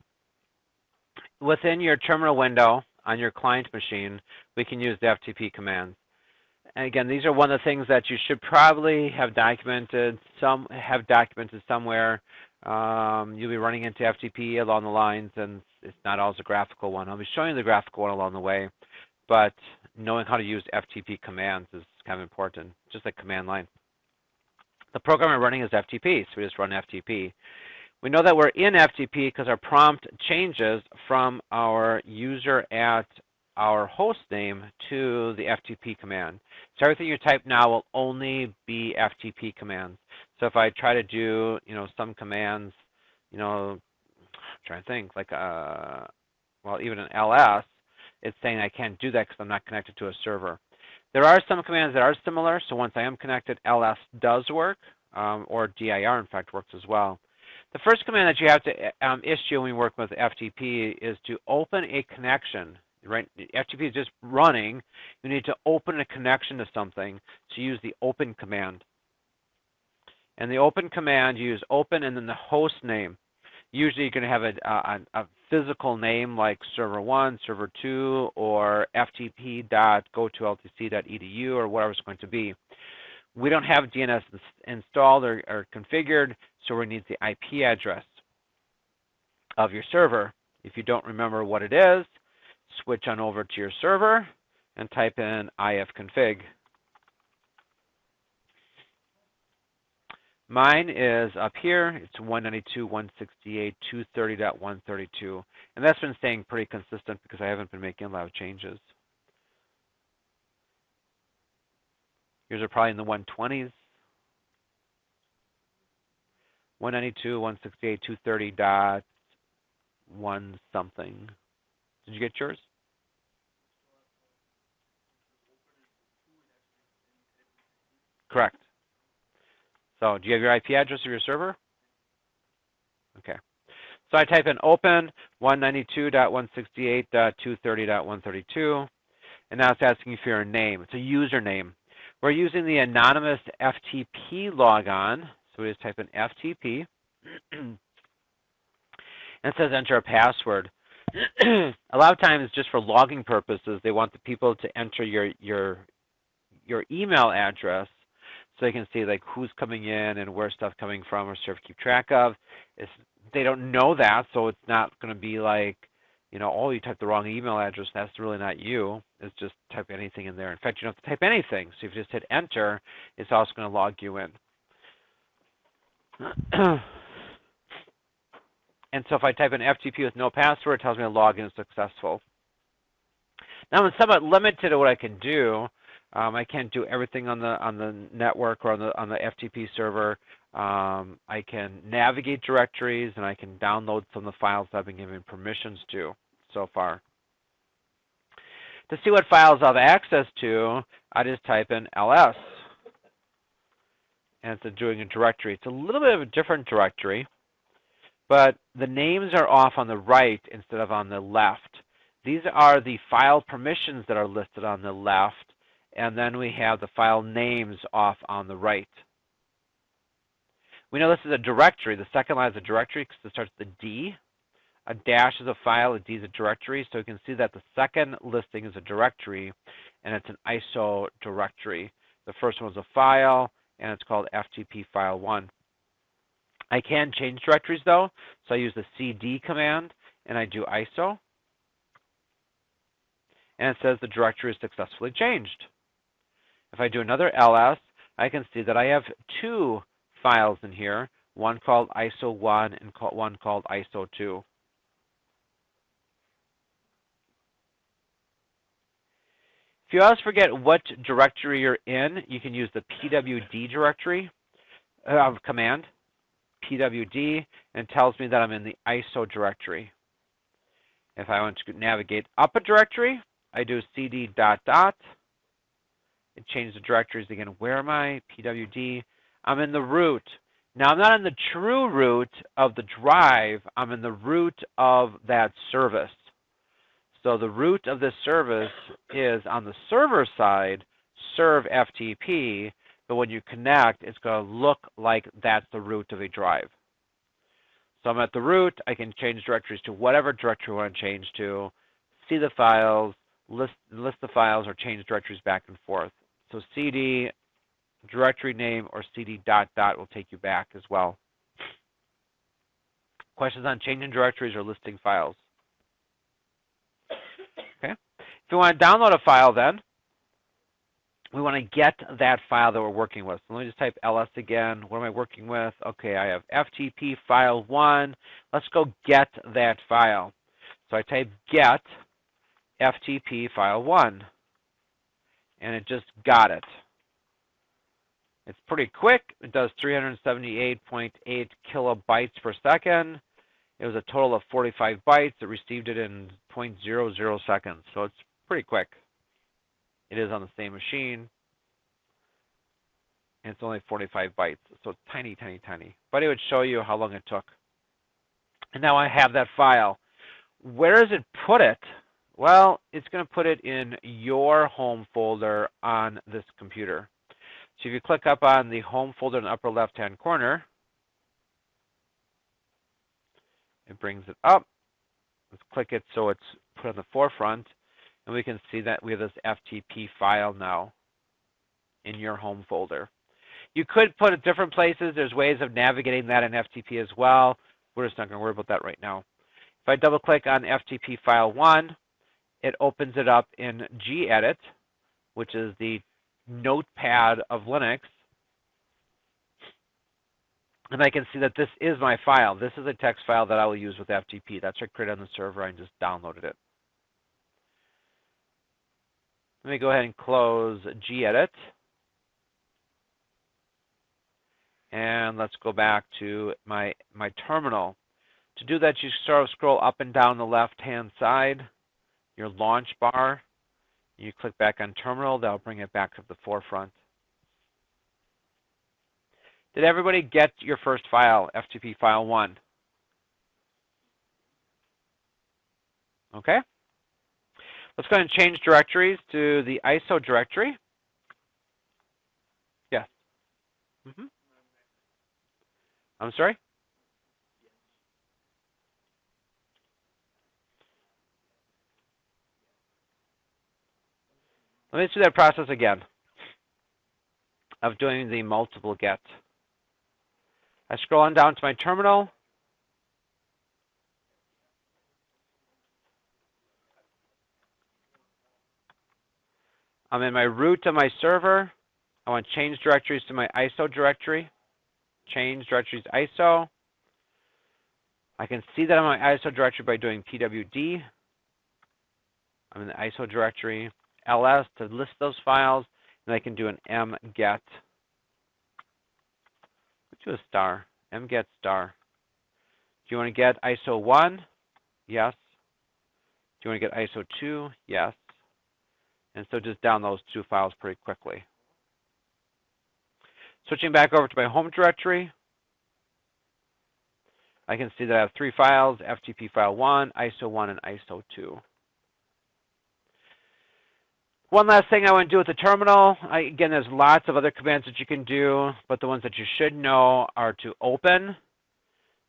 within your terminal window on your client machine, we can use the FTP commands. And again, these are one of the things that you should probably have documented, somewhere. You'll be running into FTP along the lines, and it's not always a graphical one. I'll be showing you the graphical one along the way, but knowing how to use FTP commands is kind of important, just like command line. The program we're running is FTP, so we just run FTP. We know that we're in FTP because our prompt changes from our user at our host name to the FTP command. So everything you type now will only be FTP commands. So if I try to do, some commands, I'm trying to think, like well, even an ls, it's saying I can't do that because I'm not connected to a server. There are some commands that are similar, so once I am connected, ls does work, or dir, in fact, works as well. The first command that you have to issue when we work with FTP is to open a connection. Right? FTP is just running. You need to open a connection to something, so use the open command. And the open command, you use open and then the host name. Usually you're going to have a physical name like server1, server2, or ftp.go2ltc.edu, or whatever it's going to be. We don't have DNS installed or configured, so we need the IP address of your server. If you don't remember what it is, switch on over to your server and type in ifconfig. Mine is up here. It's 192.168.230.132. And that's been staying pretty consistent because I haven't been making a lot of changes. Yours are probably in the 120s. 192.168.230.1 something. Did you get yours? Correct. So do you have your IP address of your server? Okay. So I type in open 192.168.230.132, and now it's asking you for your name. It's a username. We're using the anonymous FTP logon, so we just type in FTP, and it says enter a password. A lot of times, just for logging purposes, they want the people to enter your email address, so they can see like who's coming in and where stuff's coming from, or sort of keep track of. They don't know that, so it's not going to be like, oh, you typed the wrong email address. That's really not you. It's just type anything in there. In fact, you don't have to type anything. So if you just hit enter, it's also going to log you in. And so if I type in FTP with no password, it tells me the login is successful. Now I'm somewhat limited to what I can do. I can't do everything on the network or on the FTP server. I can navigate directories, and I can download some of the files I've been given permissions to so far. To see what files I have access to, I just type in ls, and it's doing a directory. It's a little bit of a different directory, but the names are off on the right instead of on the left. These are the file permissions that are listed on the left, and then we have the file names off on the right. We know this is a directory. The second line is a directory because it starts with a D. A dash is a file, a D is a directory. So you can see that the second listing is a directory, and it's an ISO directory. The first one is a file, and it's called FTP file 1. I can change directories, though. So I use the cd command, and I do ISO. And it says the directory is successfully changed. If I do another ls, I can see that I have two files in here, one called ISO1 and one called ISO2. If you always forget what directory you're in, you can use the pwd directory command, pwd, and it tells me that I'm in the ISO directory. If I want to navigate up a directory, I do cd ... It changes the directories again. Where am I? pwd. I'm in the root. Now, I'm not in the true root of the drive. I'm in the root of that service. So the root of this service is on the server side, serve FTP, but when you connect, it's going to look like that's the root of a drive. So I'm at the root. I can change directories to whatever directory I want to change to, see the files, list the files, or change directories back and forth. So cd directory name or cd ... will take you back as well. Questions on changing directories or listing files? Okay. If you want to download a file, then we want to get that file that we're working with. So let me just type ls again. What am I working with? Okay, I have FTP file 1. Let's go get that file. So I type get FTP file 1, and it just got it. It's pretty quick. It does 378.8 kilobytes per second, It was a total of 45 bytes. It received it in 0.00 seconds, so it's pretty quick. It is on the same machine, and it's only 45 bytes, so it's tiny, tiny, tiny. But it would show you how long it took. And now I have that file. Where does it put it? Well, it's going to put it in your home folder on this computer. So if you click up on the home folder in the upper left-hand corner, it brings it up. Let's click it so it's put on the forefront, and we can see that we have this FTP file now in your home folder. You could put it different places. There's ways of navigating that in FTP as well. We're just not going to worry about that right now. If I double-click on FTP file 1, it opens it up in gedit, which is the notepad of Linux. And I can see that this is my file. This is a text file that I will use with FTP. That's what I created on the server. I just downloaded it. Let me go ahead and close gedit. And let's go back to my terminal. To do that, you sort of scroll up and down the left-hand side, your launch bar. You click back on terminal. That'll bring it back to the forefront. Did everybody get your first file, FTP file 1? Okay. Let's go ahead and change directories to the ISO directory. Yes. I'm sorry? Let me do that process again of doing the multiple get. I scroll on down to my terminal. I'm in my root of my server. I want to change directories to my ISO directory. Change directories ISO. I can see that I'm in my ISO directory by doing pwd. I'm in the ISO directory. ls to list those files, and I can do an mget. Let's do a star. Mget star. Do you want to get ISO 1? Yes. Do you want to get ISO 2? Yes. And so just down those two files pretty quickly. Switching back over to my home directory, I can see that I have 3 files, FTP file 1, ISO 1, and ISO 2. One last thing I want to do with the terminal. Again, there's lots of other commands that you can do, but the ones that you should know are to open,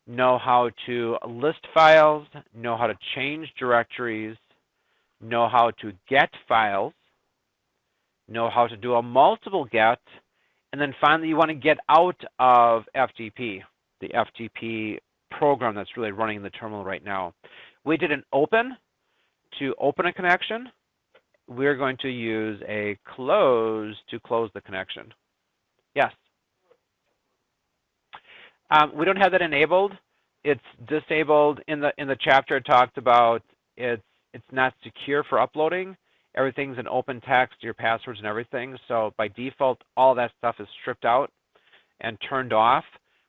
know how to list files, know how to change directories, know how to get files, know how to do a multiple get, and then finally you want to get out of FTP, the FTP program that's really running in the terminal right now. We did an open to open a connection. We're going to use a close to close the connection. Yes? We don't have that enabled. It's disabled. In the chapter it talked about it's not secure for uploading. Everything's in open text, your passwords and everything. So by default, all that stuff is stripped out and turned off.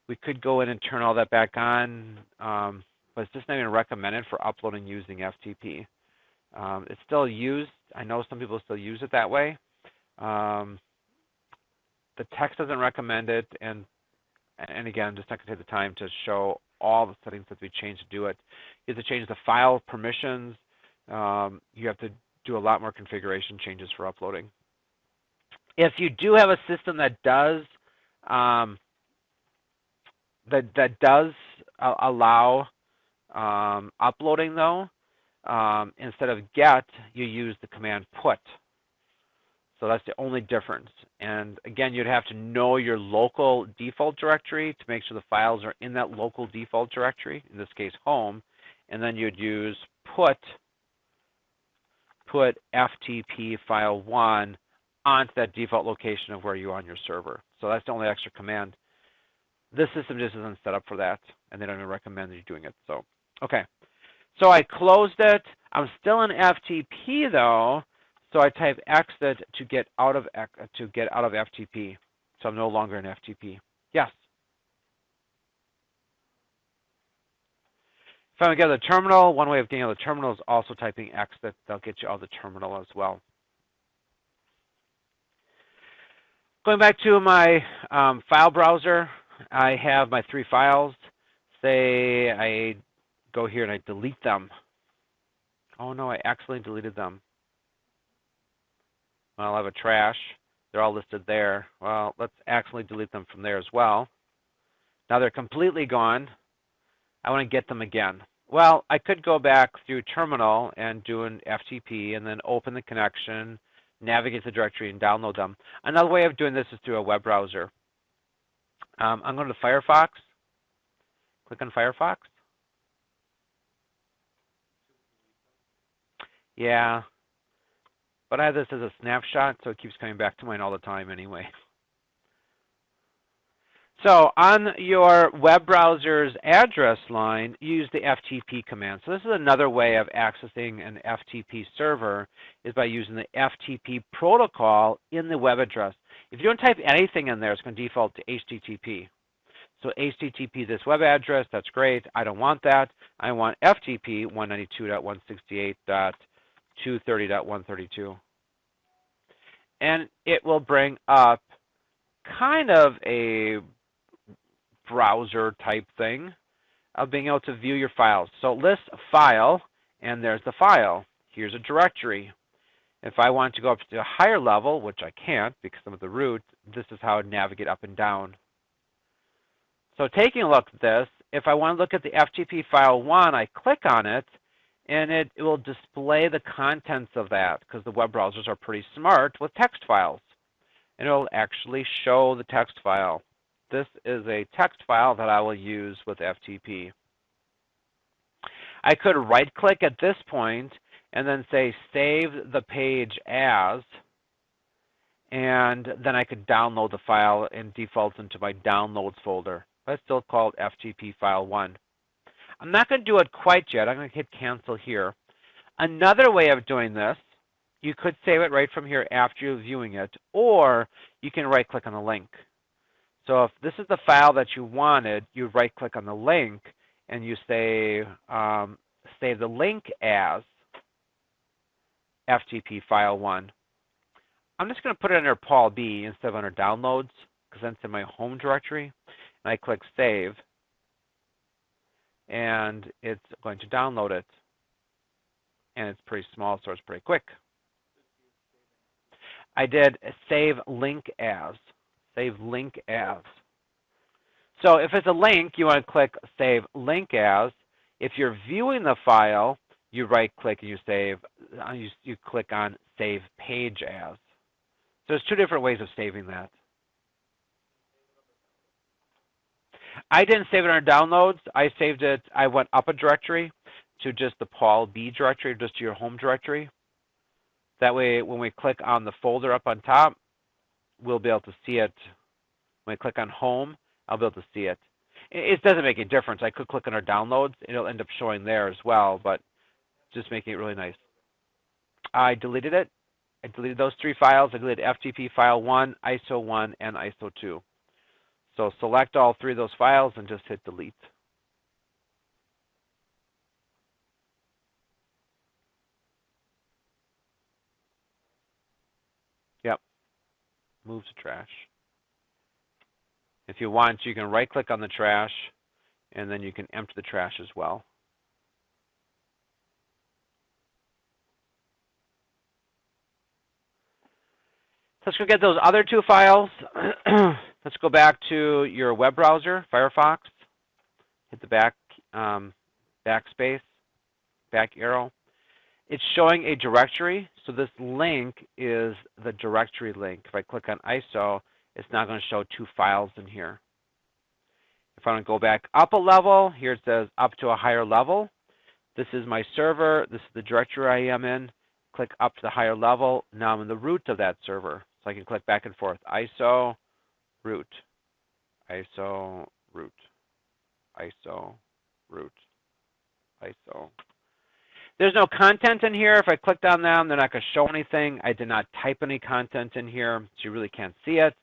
We could go in and turn all that back on, but it's just not even recommended for uploading using FTP. It's still used. I know some people still use it that way. The text doesn't recommend it, and again, I'm just not going to take the time to show all the settings that we changed to do it. You have to change the file permissions. You have to do a lot more configuration changes for uploading. If you do have a system that does allow uploading, though, instead of get, you use the command put. So that's the only difference. And again, you'd have to know your local default directory to make sure the files are in that local default directory, in this case home, and then you'd use put FTP file 1 onto that default location of where you are on your server. So that's the only extra command. This system just isn't set up for that, and they don't even recommend you doing it. So, okay. So I closed it. I'm still in FTP though, so I type exit to get out of FTP. So I'm no longer in FTP. Yes. I want to get to the terminal, one way of getting to the terminal is also typing X. That'll get you out of the terminal as well. Going back to my file browser, I have my 3 files. Say I go here and I delete them. Oh no, I accidentally deleted them. Well, I'll have a trash. They're all listed there. Well, let's accidentally delete them from there as well. Now they're completely gone. I want to get them again. Well, I could go back through terminal and do an FTP and then open the connection, navigate the directory, and download them. Another way of doing this is through a web browser. I'm going to Firefox. Click on Firefox. Yeah, but I have this as a snapshot, so it keeps coming back to mine all the time anyway. So on your web browser's address line, use the FTP command. So this is another way of accessing an FTP server is by using the FTP protocol in the web address. If you don't type anything in there, it's going to default to HTTP. So HTTP, this web address, that's great. I don't want that. I want FTP 192.168.230.132. And it will bring up kind of a browser type thing of being able to view your files. So list file, and there's the file. Here's a directory. If I want to go up to a higher level, which I can't because I'm at the root, this is how I navigate up and down. So taking a look at this, if I want to look at the FTP file 1, I click on it, and it will display the contents of that because the web browsers are pretty smart with text files. And it will actually show the text file. This is a text file that I will use with FTP. I could right-click at this point and then say Save the page as, and then I could download the file and default into my Downloads folder. But it's still called FTP file 1. I'm not going to do it quite yet. I'm going to hit Cancel here. Another way of doing this, you could save it right from here after you're viewing it, or you can right-click on the link. So if this is the file that you wanted, you right-click on the link and you say, save the link as FTP file 1. I'm just going to put it under Paul B instead of under Downloads because that's in my home directory. And I click Save, and it's going to download it. And it's pretty small, so it's pretty quick. I did Save Link As. Save link as. So if it's a link, you want to click Save Link As. If you're viewing the file, you right-click and you save. You click on Save Page As. So there's 2 different ways of saving that. I didn't save it under Downloads. I saved it. I went up a directory to just the Paul B directory, just to your home directory. That way, when we click on the folder up on top, we'll be able to see it. When I click on Home, I'll be able to see it. It doesn't make a difference. I could click on our Downloads. It'll end up showing there as well, but just making it really nice. I deleted it. I deleted those 3 files. I deleted FTP file 1, ISO 1, and ISO 2. So select all 3 of those files and just hit Delete. Yep. Move to trash. If you want, you can right-click on the trash, and then you can empty the trash as well. Let's go get those other 2 files. Let's go back to your web browser, Firefox. Hit the backspace, back arrow. It's showing a directory, so this link is the directory link. If I click on ISO, it's now going to show 2 files in here. If I want to go back up a level, here it says up to a higher level. This is my server. This is the directory I am in. Click up to the higher level. Now I'm in the root of that server. So I can click back and forth. ISO, root, ISO, root, ISO, root, ISO. There's no content in here. If I clicked on them, they're not going to show anything. I did not type any content in here, so you really can't see it.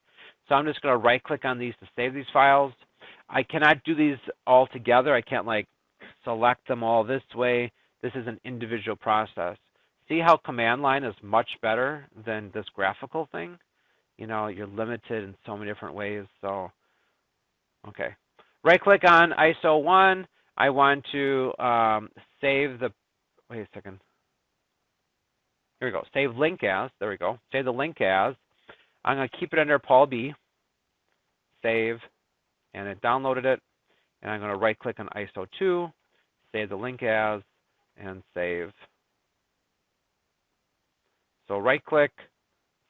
So I'm just going to right-click on these to save these files. I cannot do these all together. I can't like select them all this way. This is an individual process. See how command line is much better than this graphical thing? You know, you're limited in so many different ways. So, okay. Right click on ISO 1. I want to save the, wait a second. Here we go. Save link as. There we go. Save the link as. I'm going to keep it under Paul B. Save. And it downloaded it. And I'm going to right click on ISO 2. Save the link as. And save. So right click.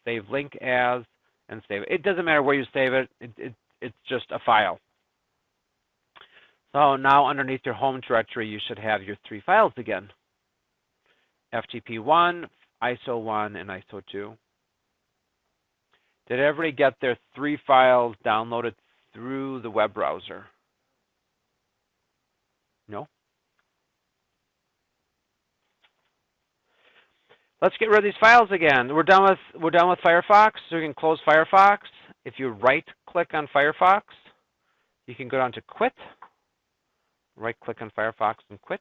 Save link as. And save it. It doesn't matter where you save it. It's just a file. So now underneath your home directory, you should have your 3 files again. FTP1, ISO 1, and ISO 2. Did everybody get their 3 files downloaded through the web browser? No? Let's get rid of these files again. We're done with Firefox, so we can close Firefox. If you right-click on Firefox, you can go down to Quit. Right-click on Firefox and Quit.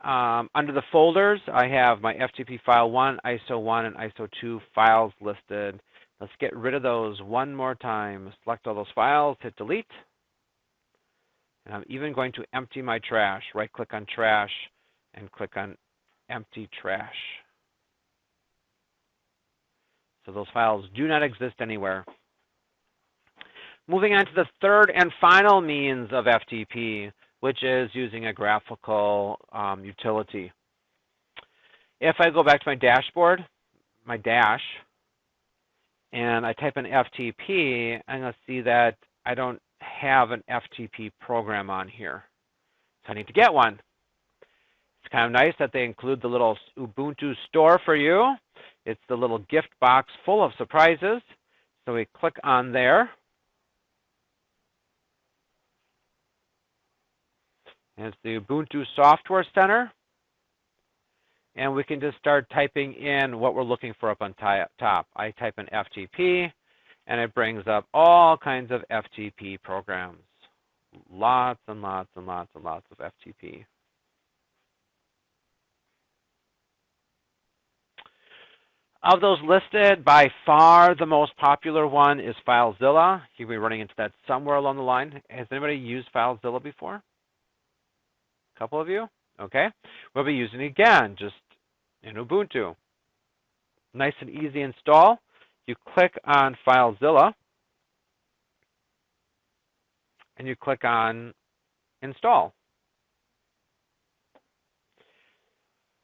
Under the folders, I have my FTP file 1, ISO 1, and ISO 2 files listed. Let's get rid of those one more time. Select all those files, hit delete. And I'm even going to empty my trash. Right-click on Trash and click on Empty Trash. So those files do not exist anywhere. Moving on to the third and final means of FTP, which is using a graphical utility. If I go back to my dashboard, my dash, and I type in FTP, I'm going to see that I don't have an FTP program on here. So I need to get one. It's kind of nice that they include the little Ubuntu store for you. It's the little gift box full of surprises. So we click on there. And it's the Ubuntu Software Center. And we can just start typing in what we're looking for up on top. I type in FTP, and it brings up all kinds of FTP programs. Lots and lots and lots and lots of FTP. Of those listed, by far the most popular one is FileZilla. You'll be running into that somewhere along the line. Has anybody used FileZilla before? A couple of you? Okay. We'll be using it again, just in Ubuntu. Nice and easy install. You click on FileZilla, and you click on Install.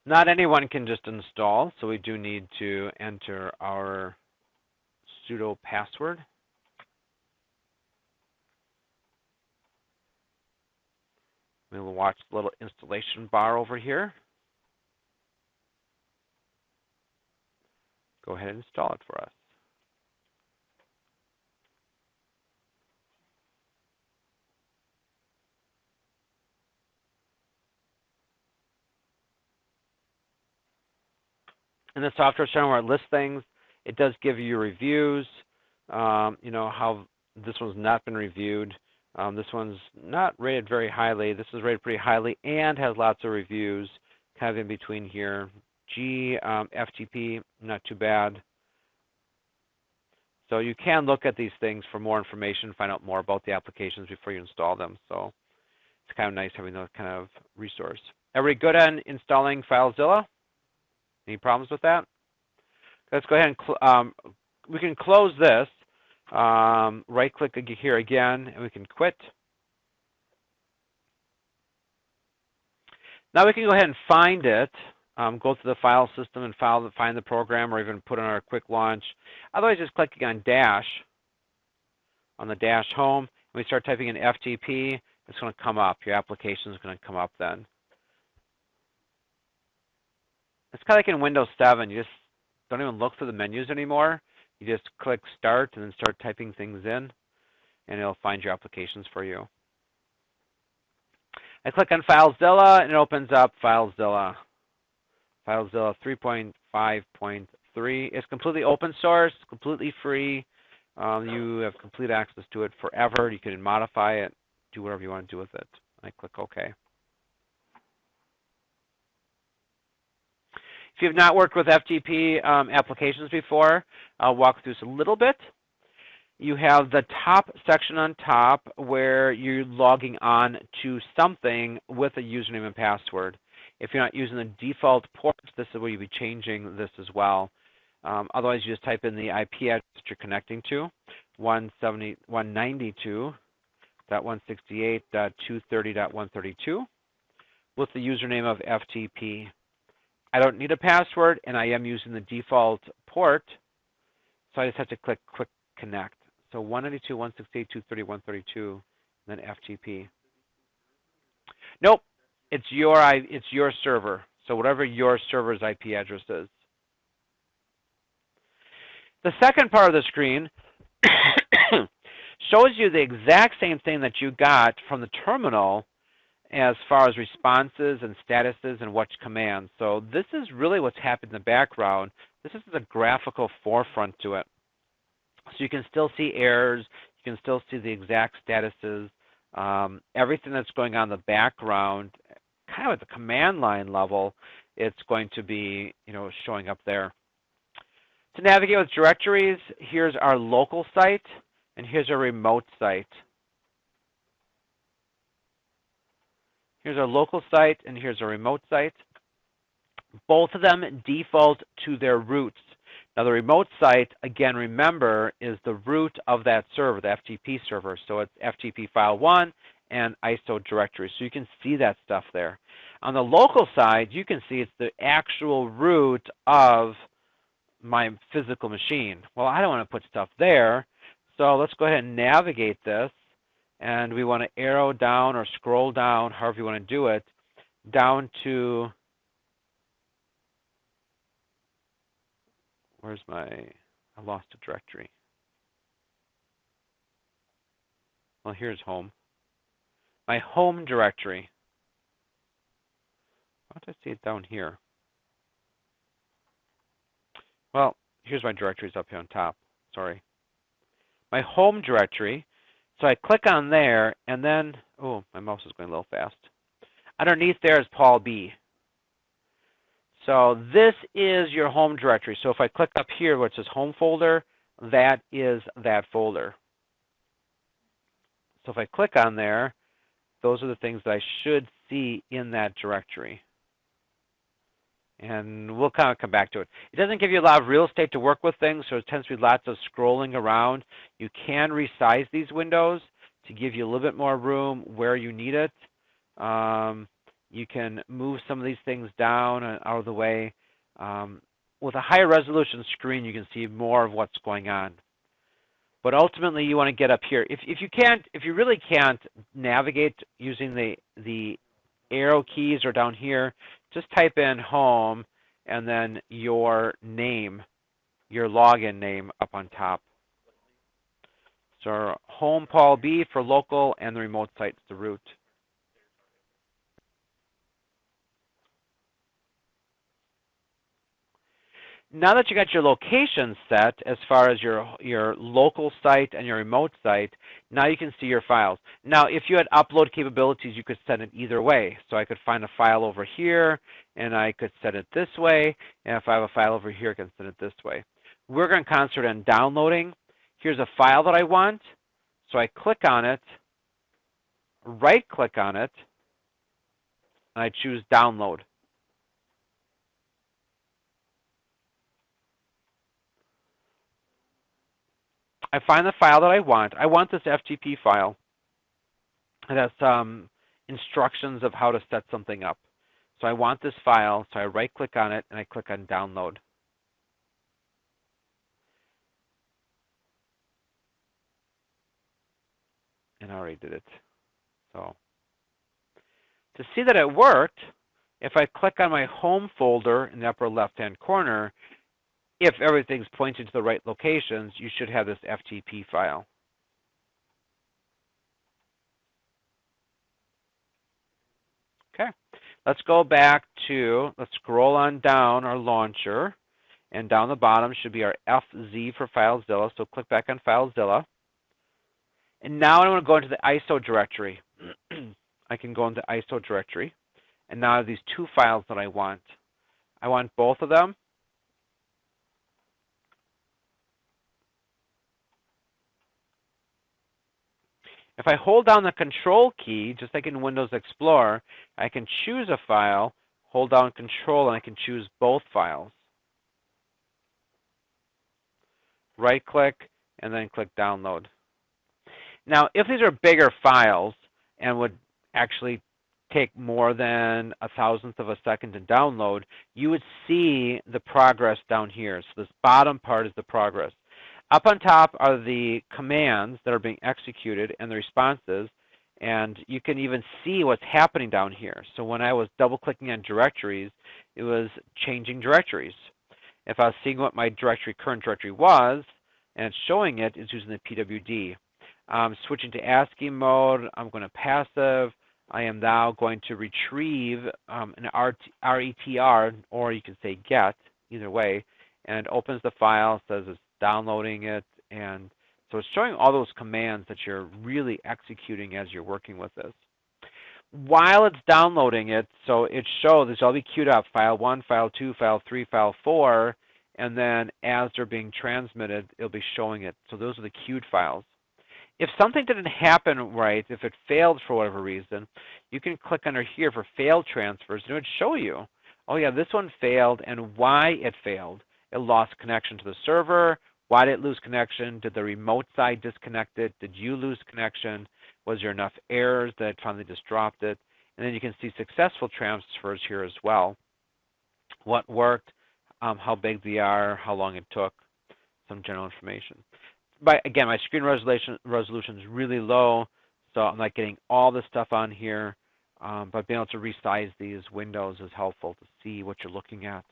Not anyone can just install, so we do need to enter our sudo password. We'll watch the little installation bar over here. Go ahead and install it for us. In the software channel where it lists things, it does give you reviews. You know, how this one's not been reviewed. This one's not rated very highly. This is rated pretty highly and has lots of reviews kind of in between here. FTP, not too bad. So you can look at these things for more information, find out more about the applications before you install them. So it's kind of nice having that kind of resource. Everybody good on installing FileZilla? Any problems with that? Let's go ahead and we can close this. Right-click here again, and we can quit. Now we can go ahead and find it. Go to the file system and find the program, or even put on our quick launch. Otherwise, just clicking on dash on the dash home, and we start typing in FTP. It's going to come up. Your application is going to come up then. It's kind of like in Windows 7. You just don't even look through the menus anymore. You just click Start and then start typing things in, and it'll find your applications for you. I click on FileZilla, and it opens up FileZilla. FileZilla 3.5.3. It's completely open source, completely free. You have complete access to it forever. You can modify it, do whatever you want to do with it. I click OK. If you've not worked with FTP applications before, I'll walk through this a little bit. You have the top section on top where you're logging on to something with a username and password. If you're not using the default port, this is where you'll be changing this as well. Otherwise, you just type in the IP address that you're connecting to, 192.168.230.132, with the username of FTP. I don't need a password, and I am using the default port, so I just have to click Quick Connect. So 192.168.230.132, and then FTP. Nope, it's your server. So whatever your server's IP address is. The second part of the screen shows you the exact same thing that you got from the terminal as far as responses and statuses and what commands. So this is really what's happened in the background. This is the graphical forefront to it. So you can still see errors. You can still see the exact statuses. Everything that's going on in the background, kind of at the command line level, it's going to be showing up there. To navigate with directories, here's our local site, and here's our remote site. Here's our local site, and here's our remote site. Both of them default to their roots. Now, the remote site, again, remember, is the root of that server, the FTP server. So it's FTP file 1 and ISO directory. So you can see that stuff there. On the local side, you can see it's the actual root of my physical machine. Well, I don't want to put stuff there. So let's go ahead and navigate this. And we want to arrow down or scroll down, however you want to do it, down to, I lost a directory. Well, here's home. My home directory. Why don't I see it down here? Well, here's my directories up here on top. Sorry. My home directory. So I click on there, and then, oh, my mouse is going a little fast. Underneath there is Paul B. So this is your home directory. So if I click up here where it says home folder, that is that folder. So if I click on there, those are the things that I should see in that directory. And we'll kind of come back to it. It doesn't give you a lot of real estate to work with things, so it tends to be lots of scrolling around. You can resize these windows to give you a little bit more room where you need it. You can move some of these things down and out of the way. With a higher resolution screen, you can see more of what's going on. But ultimately, you want to get up here. If you really can't navigate using the arrow keys or down here, just type in home and then your name, your login name up on top. So home Paul B for local, and the remote site's the root. Now that you got your location set as far as your local site and your remote site, now you can see your files. Now, if you had upload capabilities, you could send it either way. So I could find a file over here, and I could send it this way. And if I have a file over here, I can send it this way. We're going to concentrate on downloading. Here's a file that I want. So I click on it, right-click on it, and I choose download. I find the file that I want. I want this FTP file. It has some instructions of how to set something up. So I want this file, so I right-click on it, and I click on download. And I already did it. So to see that it worked, if I click on my home folder in the upper left-hand corner, if everything's pointing to the right locations, you should have this FTP file. Okay, let's go back to, let's scroll on down our launcher, and down the bottom should be our FZ for FileZilla, so click back on FileZilla. And now I want to go into the ISO directory. I can go into ISO directory, and now I have these two files that I want. I want both of them. If I hold down the Control key, just like in Windows Explorer, I can choose a file, hold down Control, and I can choose both files. Right-click, and then click Download. Now, if these are bigger files and would actually take more than 1,000th of a second to download, you would see the progress down here. So this bottom part is the progress. Up on top are the commands that are being executed and the responses, and you can even see what's happening down here. So when I was double-clicking on directories, it was changing directories. If I was seeing what my current directory was, and it's showing it, it's using the PWD. Switching to ASCII mode, I'm going to passive. I am now going to retrieve an RETR, or you can say get, either way, and it opens the file, says it's downloading it, and so it's showing all those commands that you're really executing as you're working with this. While it's downloading it, so it shows, this will be queued up, file 1, file 2, file 3, file 4, and then as they're being transmitted, it'll be showing it. So those are the queued files. If something didn't happen right, if it failed for whatever reason, you can click under here for failed transfers, and it would show you, oh yeah, this one failed and why it failed. It lost connection to the server. Why did it lose connection? Did the remote side disconnect it? Did you lose connection? Was there enough errors that it finally just dropped it? And then you can see successful transfers here as well. What worked, how big they are, how long it took, some general information. But again, my screen resolution is really low, so I'm not getting all the stuff on here, but being able to resize these windows is helpful to see what you're looking at.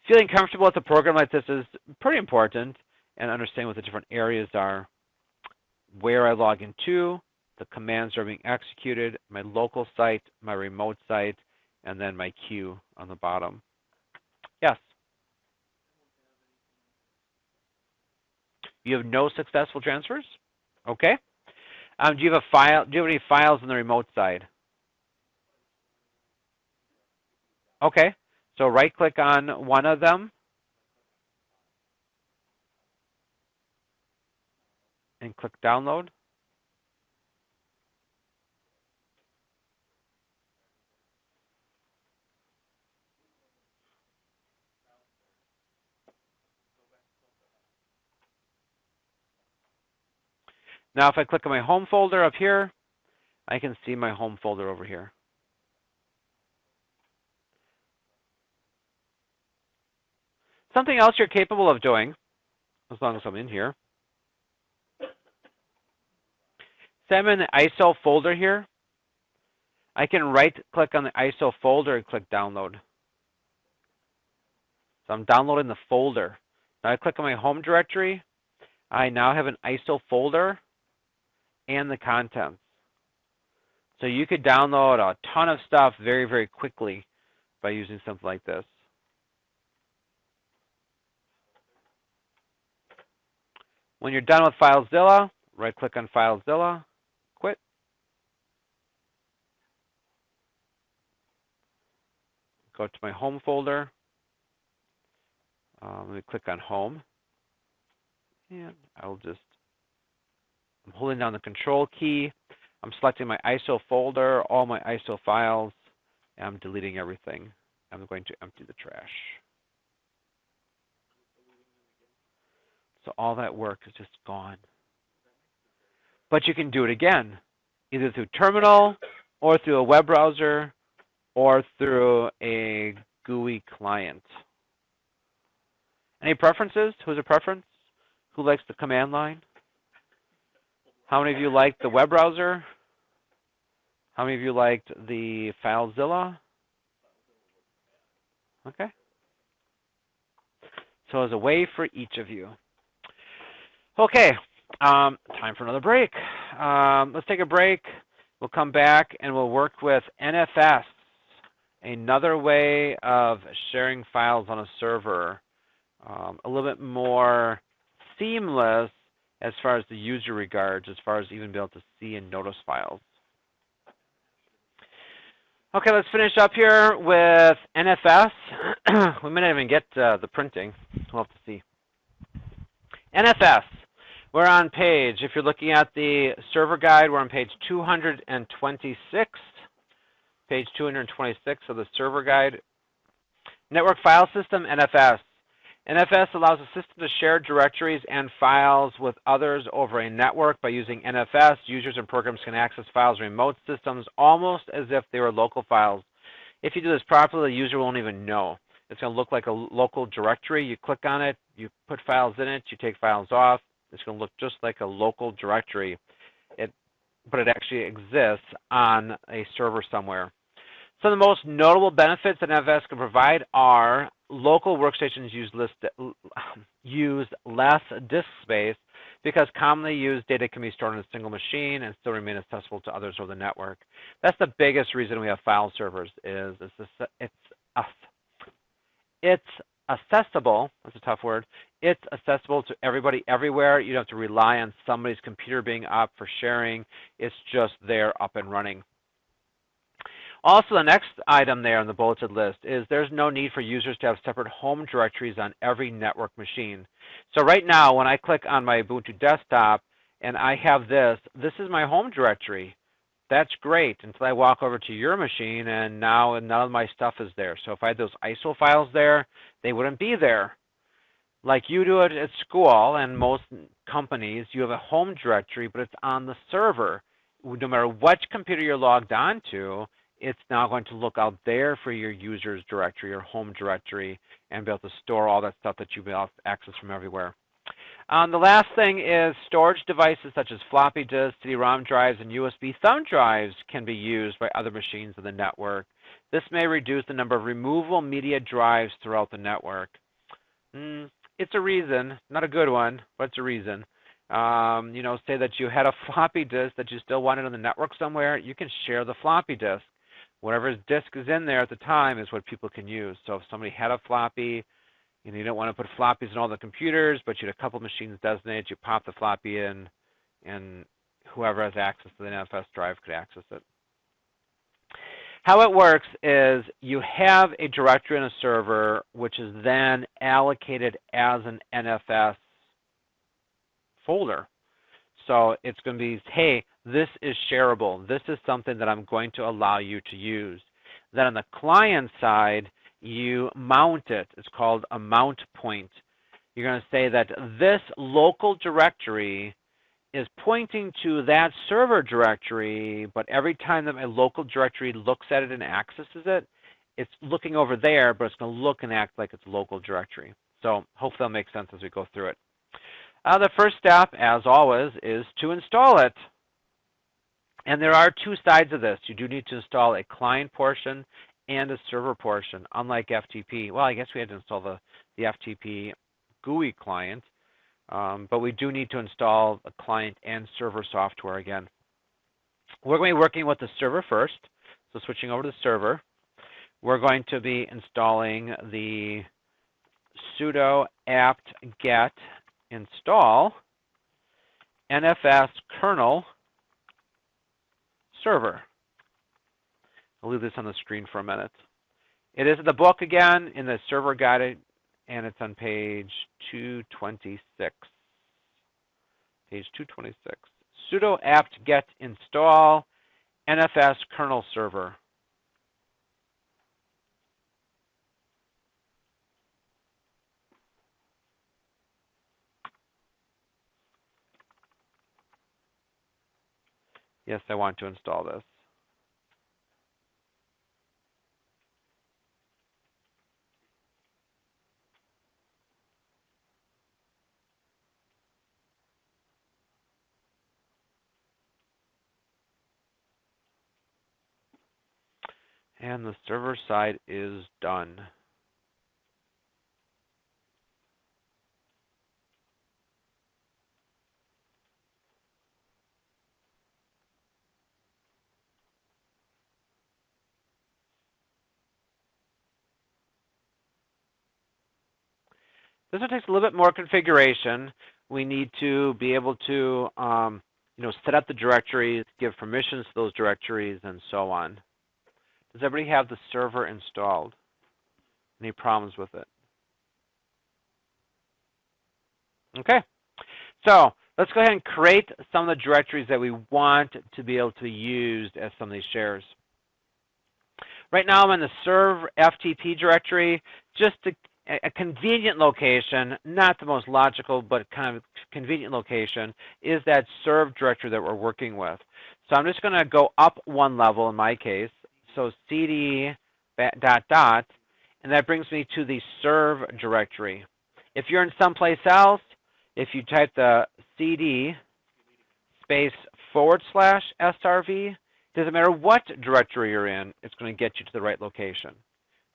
Feeling comfortable with a program like this is pretty important, and understanding what the different areas are, where I log into, the commands are being executed, my local site, my remote site, and then my queue on the bottom. Yes? You have no successful transfers? Okay. Do you have a file? Do you have any files on the remote side? Okay. So right-click on one of them and click Download. Now, if I click on my home folder up here, I can see my home folder over here. Something else you're capable of doing, as long as I'm in here. Say I'm in the ISO folder here. I can right-click on the ISO folder and click Download. So I'm downloading the folder. Now I click on my home directory. I now have an ISO folder and the contents. So you could download a ton of stuff very, very quickly by using something like this. When you're done with FileZilla, right-click on FileZilla, quit. Go to my home folder. Let me click on Home. And I'm holding down the Control key. I'm selecting my ISO folder, all my ISO files, and I'm deleting everything. I'm going to empty the trash. So all that work is just gone. But you can do it again, either through terminal or through a web browser or through a GUI client. Any preferences? Who's a preference? Who likes the command line? How many of you liked the web browser? How many of you liked the FileZilla? Okay. So as a way for each of you. Okay, time for another break. Let's take a break. We'll come back and we'll work with NFS, another way of sharing files on a server. A little bit more seamless as far as the user regards, as far as even being able to see and notice files. Okay, let's finish up here with NFS. We may not even get the printing. We'll have to see. NFS. We're on page, if you're looking at the server guide, we're on page 226. Page 226 of the server guide. Network File System, NFS. NFS allows a system to share directories and files with others over a network. By using NFS, users and programs can access files in remote systems almost as if they were local files. If you do this properly, the user won't even know. It's going to look like a local directory. You click on it, you put files in it, you take files off. It's going to look just like a local directory, but it actually exists on a server somewhere. Some of the most notable benefits that NFS can provide are local workstations use less disk space because commonly used data can be stored on a single machine and still remain accessible to others over the network. That's the biggest reason we have file servers is it's accessible. That's a tough word. It's accessible to everybody everywhere. You don't have to rely on somebody's computer being up for sharing. It's just there up and running. Also, the next item there on the bulleted list is there's no need for users to have separate home directories on every network machine. So right now, when I click on my Ubuntu desktop and I have this is my home directory. That's great until I walk over to your machine and now none of my stuff is there. So if I had those ISO files there, they wouldn't be there. Like you do it at school and most companies, you have a home directory, but it's on the server. No matter what computer you're logged on to, it's now going to look out there for your user's directory or home directory and be able to store all that stuff that you'll be able to access from everywhere. The last thing is storage devices such as floppy disks, CD-ROM drives, and USB thumb drives can be used by other machines in the network. This may reduce the number of removable media drives throughout the network. It's a reason, not a good one, but it's a reason. Say that you had a floppy disk that you still wanted on the network somewhere, you can share the floppy disk. Whatever disk is in there at the time is what people can use. So if somebody had a floppy, you don't want to put floppies in all the computers, but you had a couple machines designated, you pop the floppy in, and whoever has access to the NFS drive could access it. How it works is you have a directory in a server, which is then allocated as an NFS folder. So it's going to be, hey, this is shareable. This is something that I'm going to allow you to use. Then on the client side, you mount it. It's called a mount point. You're going to say that this local directory is pointing to that server directory, but every time that my local directory looks at it and accesses it, it's looking over there, but it's going to look and act like it's a local directory. So hopefully that'll make sense as we go through it. The first step, as always, is to install it. And there are two sides of this. You do need to install a client portion and a server portion, unlike FTP. Well, I guess we had to install the FTP GUI client, but we do need to install a client and server software again. We're going to be working with the server first. So switching over to the server, we're going to be installing the sudo apt-get install NFS kernel server. I'll leave this on the screen for a minute. It is in the book again in the server guide, and it's on page 226. Page 226. Sudo apt-get install NFS kernel server. Yes, I want to install this. And the server side is done. This one takes a little bit more configuration. We need to be able to set up the directories, give permissions to those directories, and so on. Does everybody have the server installed? Any problems with it? Okay. So let's go ahead and create some of the directories that we want to be able to be used as some of these shares. Right now I'm in the serve FTP directory, just a convenient location, not the most logical, but kind of convenient location, is that serve directory that we're working with. So I'm just going to go up one level in my case. So cd ... and that brings me to the serve directory. If you're in someplace else, if you type the cd space /srv, doesn't matter what directory you're in, it's going to get you to the right location.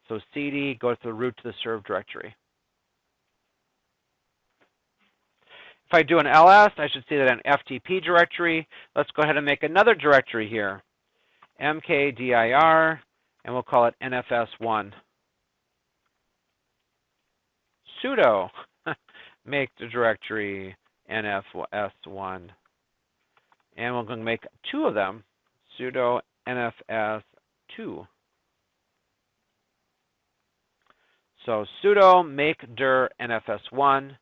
So cd, go to the root to the serve directory. If I do an ls, I should see that an FTP directory. Let's go ahead and make another directory here. mkdir, and we'll call it nfs1. Sudo make the directory nfs1. And we're going to make two of them, sudo nfs2. So sudo make dir nfs1,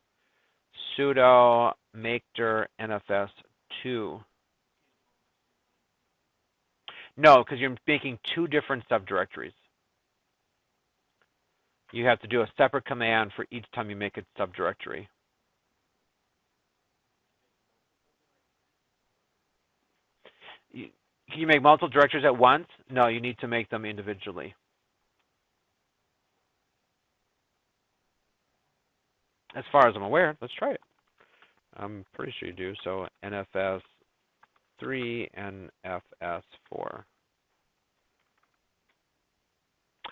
sudo make dir nfs2. No, because you're making two different subdirectories. You have to do a separate command for each time you make a subdirectory. Can you make multiple directories at once? No, you need to make them individually. As far as I'm aware, let's try it. I'm pretty sure you do. So NFS3 and FS4.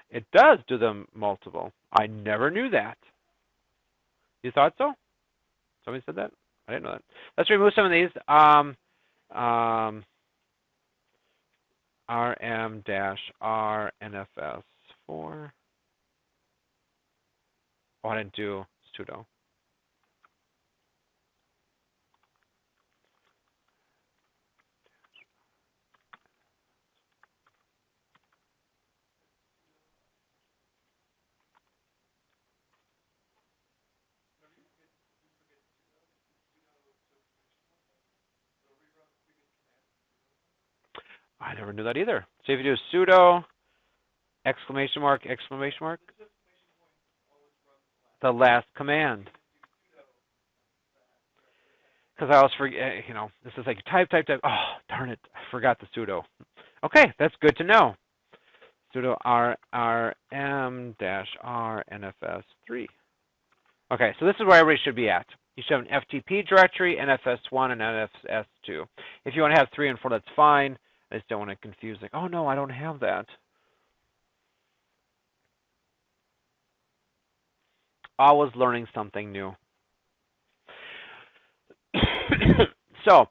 It does do them multiple. I never knew that. You thought so? Somebody said that? I didn't know that. Let's remove some of these. RM-R NFS4. Oh, I didn't do sudo. I never knew that either. So if you do sudo exclamation mark, the last command. Because I always forget, this is like type. Oh, darn it, I forgot the sudo. Okay, that's good to know. Sudo rm-r nfs3. Okay, so this is where everybody should be at. You should have an FTP directory, NFS1 and NFS2. If you want to have 3 and 4, that's fine. I just don't want to confuse, like, oh no, I don't have that. Always learning something new. So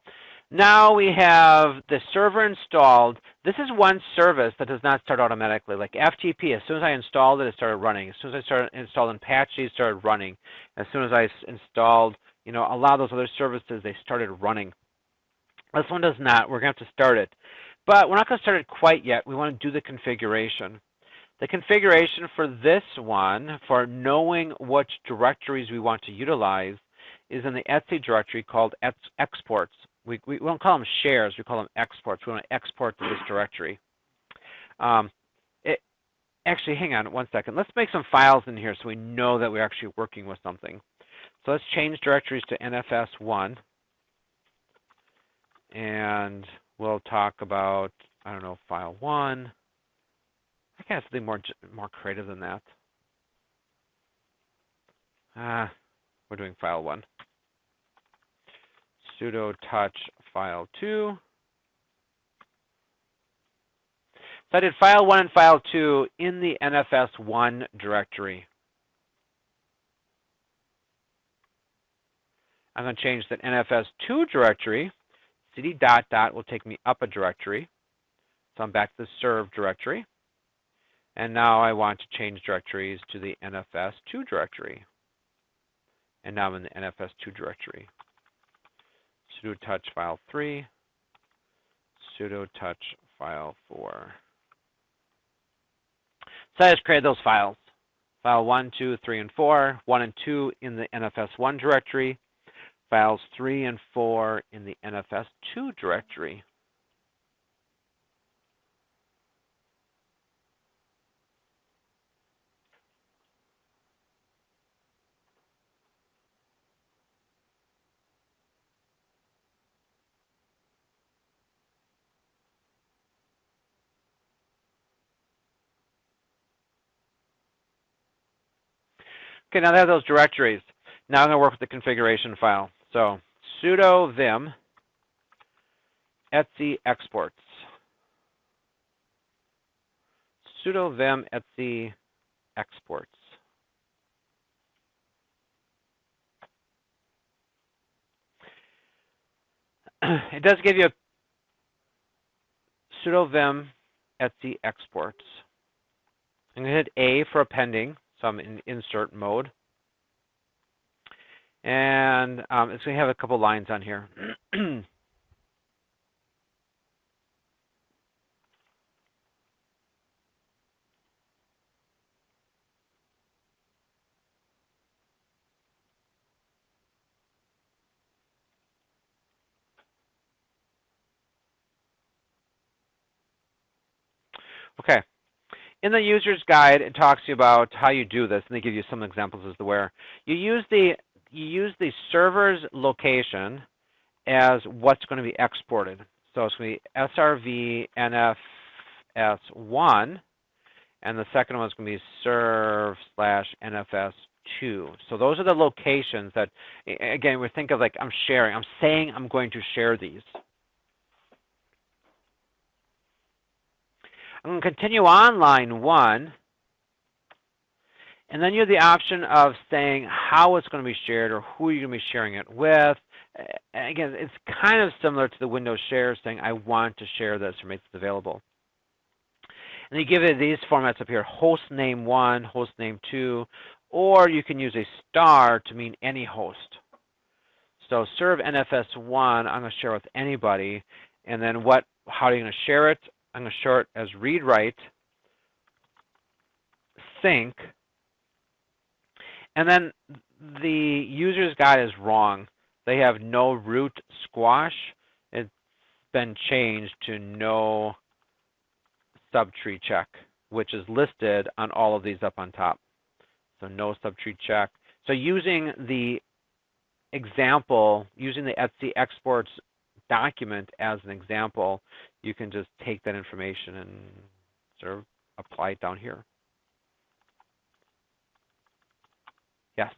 now we have the server installed. This is one service that does not start automatically. Like FTP, as soon as I installed it, it started running. As soon as I installed Apache, it started running. As soon as I installed, a lot of those other services, they started running. This one does not. We're going to have to start it. But we're not going to start it quite yet. We want to do the configuration. The configuration for this one, for knowing which directories we want to utilize, is in the Etsy directory called exports. We won't call them shares. We call them exports. We want to export to this directory. Actually, hang on one second. Let's make some files in here so we know that we're actually working with something. So let's change directories to NFS1. And we'll talk about, I don't know, file 1. I can have something more creative than that. We're doing file 1. Sudo touch file 2. So I did file 1 and file 2 in the NFS1 directory. I'm going to change the NFS2 directory. cd ... will take me up a directory. So I'm back to the serve directory. And now I want to change directories to the NFS2 directory. And now I'm in the NFS2 directory. sudo touch file 3, sudo touch file 4. So I just created those files. File 1, 2, 3, and 4, 1 and 2 in the NFS1 directory, files 3 and 4 in the NFS2 directory. Okay, now they have those directories. Now I'm going to work with the configuration file. So sudo vim etc exports. Sudo vim etc exports. It does give you a sudo vim etc exports. I'm going to hit A for appending, so I'm in insert mode. And it's going to have a couple lines on here. Okay. In the user's guide, it talks to you about how you do this, and they give you some examples as to where. You use the server's location as what's going to be exported. So it's going to be srv nfs1, and the second one is going to be serve/nfs2. So those are the locations that, again, we think of like I'm sharing. I'm saying I'm going to share these. I'm going to continue on line 1, and then you have the option of saying how it's going to be shared or who you're going to be sharing it with. Again, it's kind of similar to the Windows Share, saying I want to share this or make this available. And you give it these formats up here: hostname 1, hostname 2, or you can use a star to mean any host. So serve NFS1, I'm going to share with anybody, and then how are you going to share it? I'm going to show it as read write sync, and then the user's guide is wrong. They have no root squash. It's been changed to no subtree check, which is listed on all of these up on top. So no subtree check. So using the example, using the etc exports document as an example, you can just take that information and sort of apply it down here. Yes?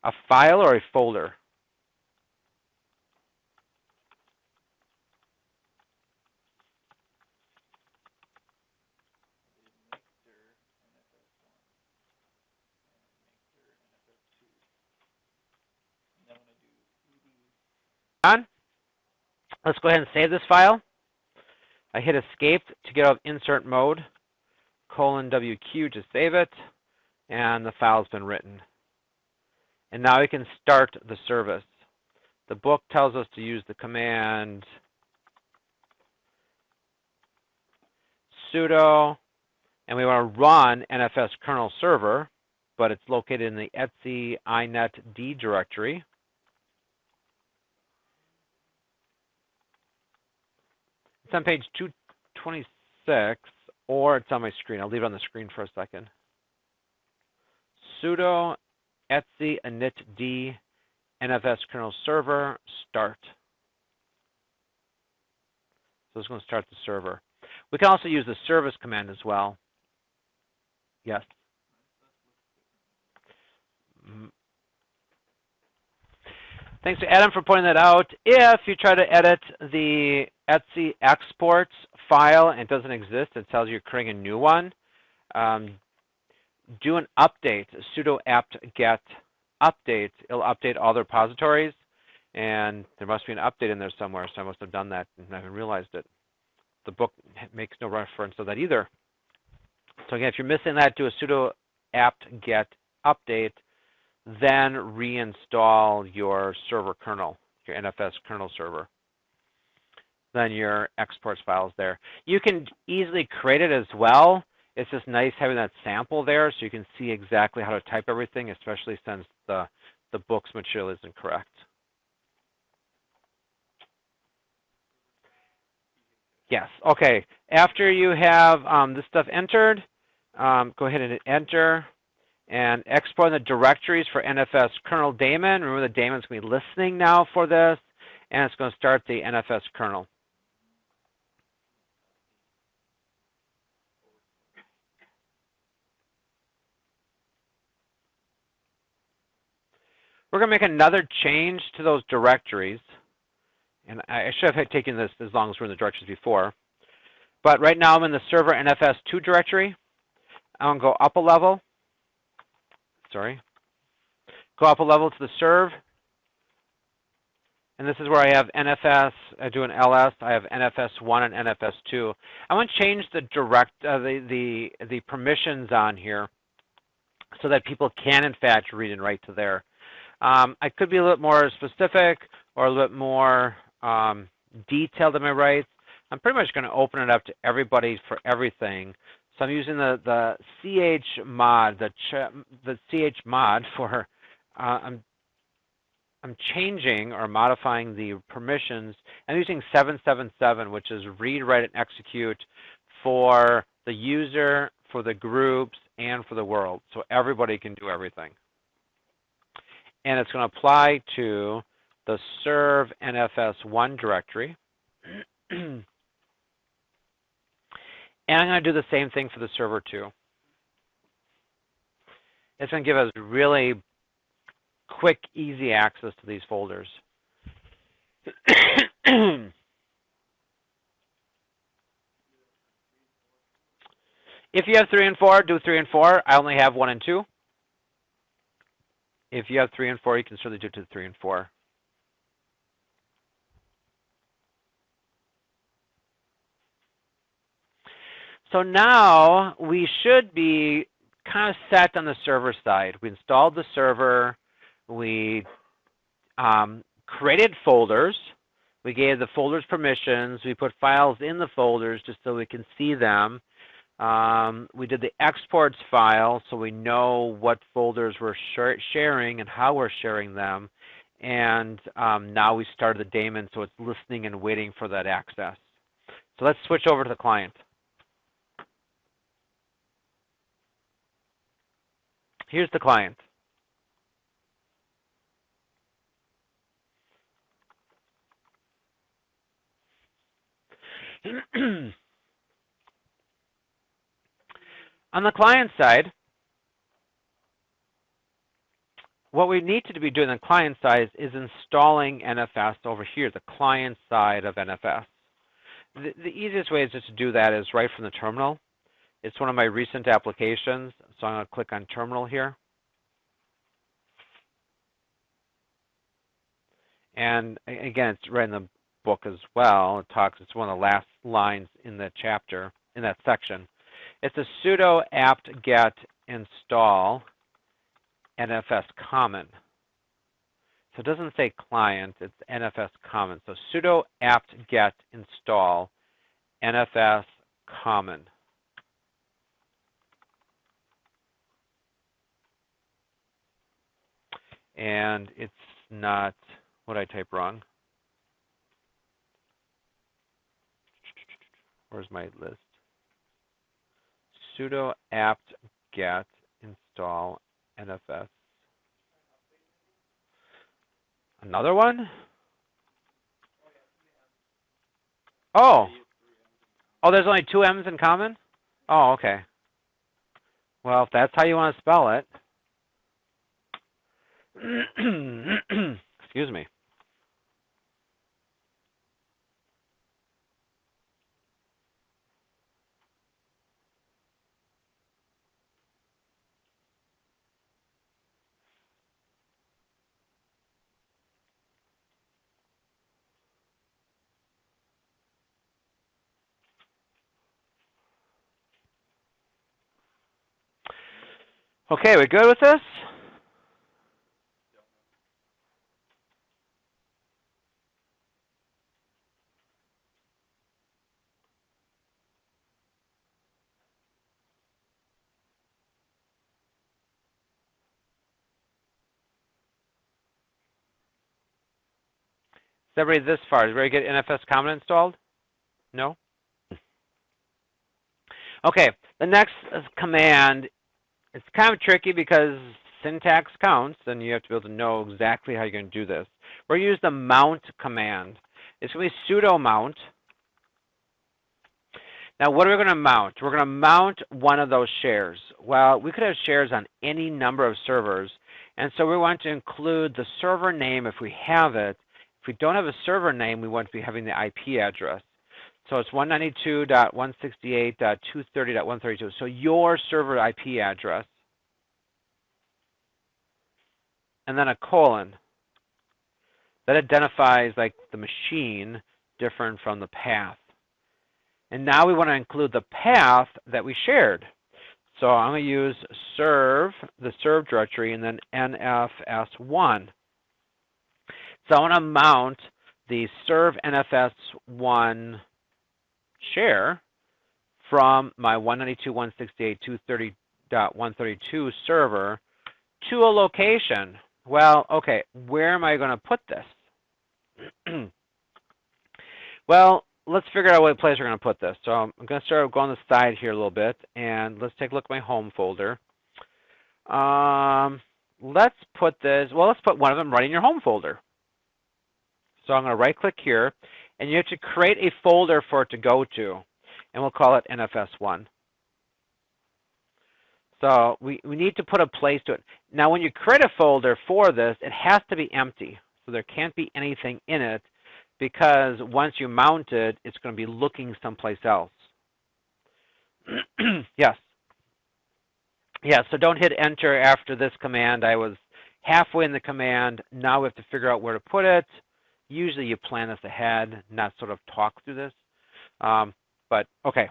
A file or a folder? Let's go ahead and save this file. I hit escape to get out of insert mode, :WQ to save it, and the file's been written. And now we can start the service. The book tells us to use the command sudo, and we want to run NFS kernel server, but it's located in the etc inetd directory. It's on page 226, or it's on my screen. I'll leave it on the screen for a second. Sudo etc initd NFS kernel server start. So it's going to start the server. We can also use the service command as well. Yes. Thanks to Adam for pointing that out. If you try to edit the etc exports file and it doesn't exist, it tells you you're creating a new one, do an update, sudo apt-get update. It'll update all the repositories, and there must be an update in there somewhere, so I must have done that and I haven't realized it. the book makes no reference to that either. So again, if you're missing that, do a sudo apt-get update, then reinstall your server kernel, your NFS kernel server. Then your exports files there. You can easily create it as well. It's just nice having that sample there so you can see exactly how to type everything, especially since the book's material isn't correct. Yes, okay. After you have this stuff entered, go ahead and hit enter and export the directories for NFS kernel daemon. Remember the daemon's going to be listening now for this, and it's going to start the NFS kernel. We're going to make another change to those directories. And I should have taken this as long as we're in the directories before. But right now I'm in the server NFS2 directory. I'm going to go up a level. Sorry. Go up a level to the serve. And this is where I have NFS, I do an LS, I have NFS1 and NFS2. I want to change the permissions on here so that people can in fact read and write to there. I could be a little bit more specific or a little bit more detailed in my rights. I'm pretty much going to open it up to everybody for everything. So I'm using the ch mod, the ch mod for I'm changing or modifying the permissions. I'm using 777, which is read, write, and execute for the user, for the groups, and for the world. So everybody can do everything. And it's going to apply to the serve NFS1 directory. And I'm going to do the same thing for the server 2. It's going to give us really quick, easy access to these folders. If you have 3 and 4, do 3 and 4. I only have 1 and 2. If you have 3 and 4, you can certainly do 2, 3, and 4. So now we should be kind of set on the server side. We installed the server. We created folders. We gave the folders permissions. We put files in the folders just so we can see them. We did the exports file so we know what folders we're sharing and how we're sharing them. And now we started the daemon, so it's listening and waiting for that access. So let's switch over to the client. Here's the client. On the client side, what we need to be doing on the client side is installing NFS over here, the client side of NFS. The easiest way is just to do that is right from the terminal. It's one of my recent applications, so I'm going to click on terminal here. And again, it's right in the book as well. It's one of the last lines in the chapter, in that section. It's a sudo apt-get install NFS common. So it doesn't say client, it's NFS common. So sudo apt-get install NFS common. And it's not, what did I type wrong? Where's my list? Sudo apt-get install NFS. Another one? Oh. Oh, there's only 2 M's in common? Oh, okay. Well, if that's how you want to spell it. Excuse me. Okay, we good with this? Is everybody this far? Did everybody get NFS Common installed? No? Okay, the next command, it's kind of tricky because syntax counts, and you have to be able to know exactly how you're going to do this. We're going to use the mount command. It's going to be sudo mount. Now, what are we going to mount? We're going to mount one of those shares. Well, we could have shares on any number of servers, and so we want to include the server name if we have it. If we don't have a server name, we want to be having the IP address. So it's 192.168.230.132. So your server IP address, and then a colon. That identifies like the machine different from the path. And now we want to include the path that we shared. So I'm going to use serve, the serve directory, and then NFS1. So I want to mount the serve NFS1 share from my 192.168.230.132 server to a location. Well, okay, where am I going to put this? Well, let's figure out what place we're going to put this. So I'm going to start going on the side here a little bit, and let's take a look at my home folder. Let's put this, well, let's put one of them right in your home folder. So I'm going to right-click here, and you have to create a folder for it to go to, and we'll call it NFS1. So we need to put a place to it. Now, when you create a folder for this, it has to be empty. So there can't be anything in it, because once you mount it, it's going to be looking someplace else. Yes. Yeah, so don't hit enter after this command. I was halfway in the command. Now we have to figure out where to put it. Usually you plan this ahead, not sort of talk through this. But okay,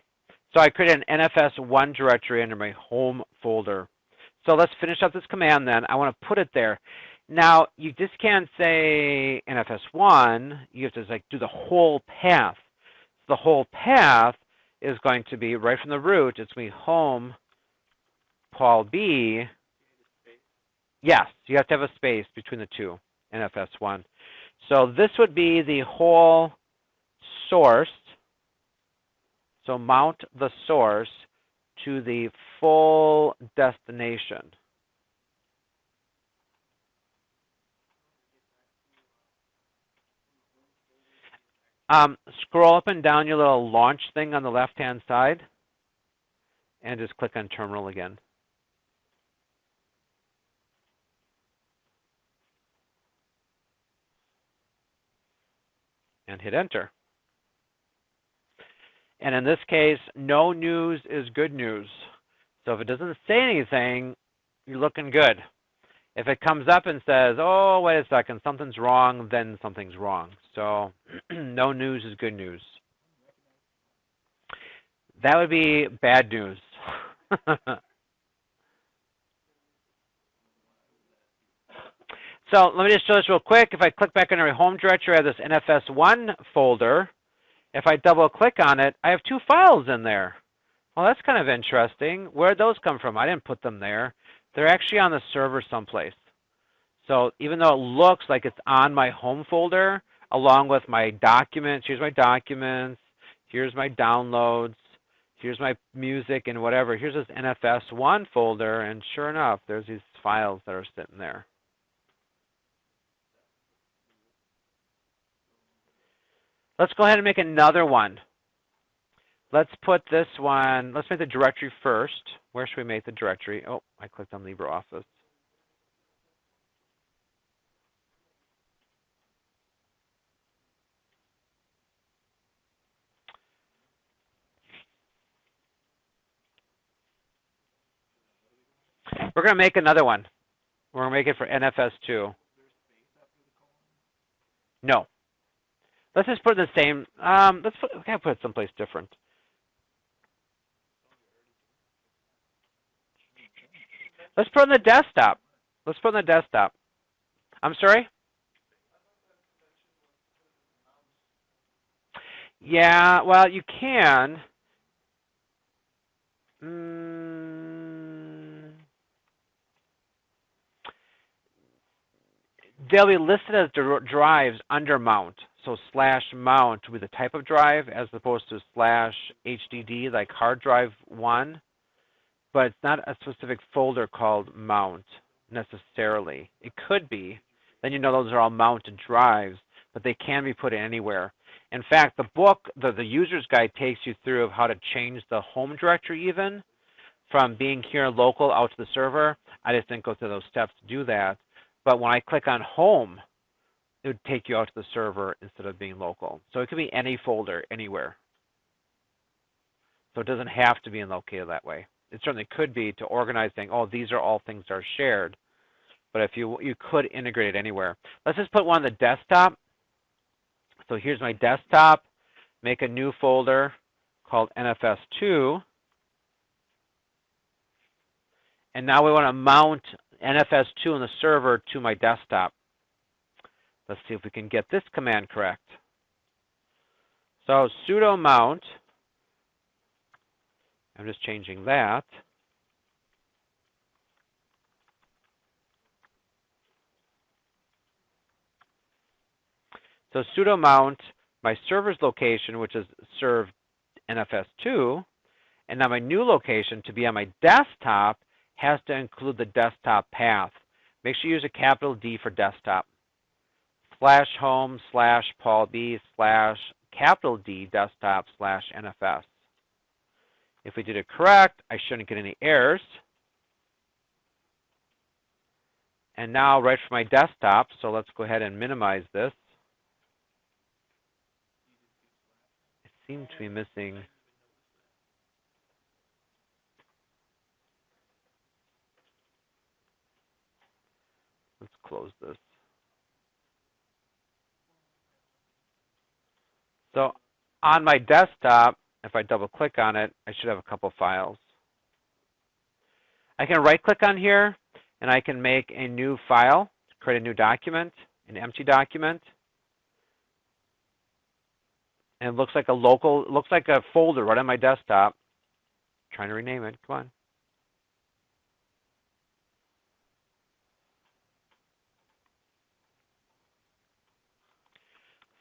so I created an NFS1 directory under my home folder. So let's finish up this command then. I want to put it there. Now, you just can't say NFS1. You have to like do the whole path. The whole path is going to be right from the root. It's going to be home Paul B. Yes, you have to have a space between the two, NFS1. So this would be the whole source. So mount the source to the full destination. Scroll up and down your little launch thing on the left-hand side, and just click on Terminal again. And hit Enter. And in this case, no news is good news. So if it doesn't say anything, you're looking good. If it comes up and says, oh, wait a second, something's wrong, then something's wrong. So no news is good news. That would be bad news. So let me just show this real quick. If I click back in our home directory, I have this NFS1 folder. If I double click on it, I have two files in there. Well, that's kind of interesting. Where'd those come from? I didn't put them there. They're actually on the server someplace. So even though it looks like it's on my home folder, along with my documents, here's my documents, here's my downloads, here's my music and whatever, here's this NFS1 folder, and sure enough, there's these files that are sitting there. Let's go ahead and make another one. Let's put this one, let's make the directory first. Where should we make the directory? Oh, I clicked on LibreOffice. We're going to make another one. We're going to make it for NFS2. No. Let's just put it in the same, we gotta put it someplace different. Let's put it on the desktop. Let's put it on the desktop. I'm sorry? Yeah, well, you can. Mm, they'll be listed as drives under mount. So slash mount with the type of drive as opposed to slash HDD, like hard drive 1. But it's not a specific folder called mount necessarily. It could be. Then you know those are all mounted drives, but they can be put anywhere. In fact, the book, the user's guide takes you through of how to change the home directory even from being here local out to the server. I just didn't go through those steps to do that. But when I click on home, it would take you out to the server instead of being local. So it could be any folder, anywhere. So it doesn't have to be located that way. It certainly could be to organize saying, oh, these are all things that are shared. But if you could integrate it anywhere. Let's just put one on the desktop. So here's my desktop. Make a new folder called NFS2. And now we want to mount NFS2 on the server to my desktop. Let's see if we can get this command correct. So sudo mount. I'm just changing that. So sudo mount my server's location, which is served NFS2, and now my new location to be on my desktop has to include the desktop path. Make sure you use a capital D for desktop. /home /Paul B /capital D desktop /NFS. If we did it correct, I shouldn't get any errors. And now right for my desktop, so let's go ahead and minimize this. It seemed to be missing. Let's close this. So on my desktop, if I double click on it, I should have a couple files. I can right click on here and I can make a new file, create a new document, an empty document. And it looks like looks like a folder right on my desktop. I'm trying to rename it, come on.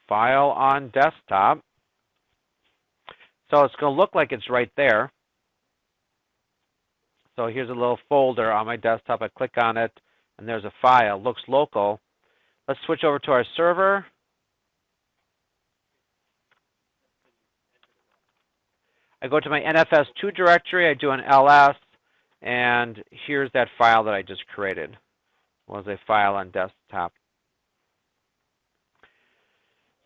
File on desktop. So it's going to look like it's right there. So here's a little folder on my desktop. I click on it, and there's a file. Looks local. Let's switch over to our server. I go to my NFS2 directory. I do an ls, and here's that file that I just created. It was a file on desktop.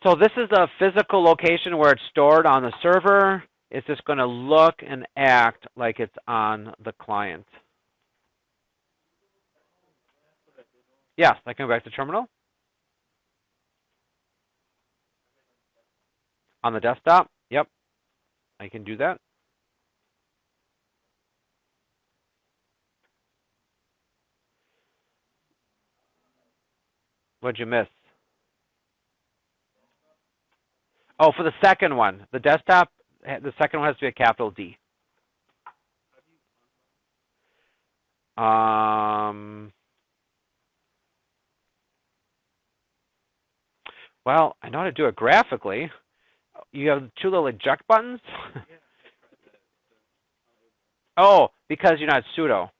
So this is the physical location where it's stored on the server. It's just going to look and act like it's on the client. Yes, I can go back to terminal. On the desktop, yep, I can do that. What'd you miss? Oh, for the second one, the desktop, the second one has to be a capital D. Well, I know how to do it graphically. You have two little eject buttons. Oh, because you're not sudo.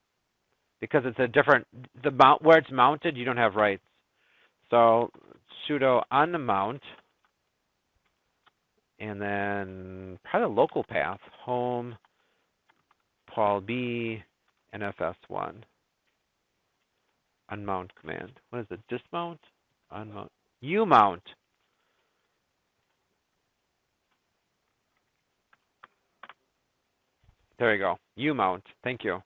Because it's a different, where it's mounted, you don't have rights. So sudo unmount, and then probably the local path, home, Paul B, NFS1. Unmount command. What is it? Dismount? Unmount. Umount. There you go. Umount. Thank you.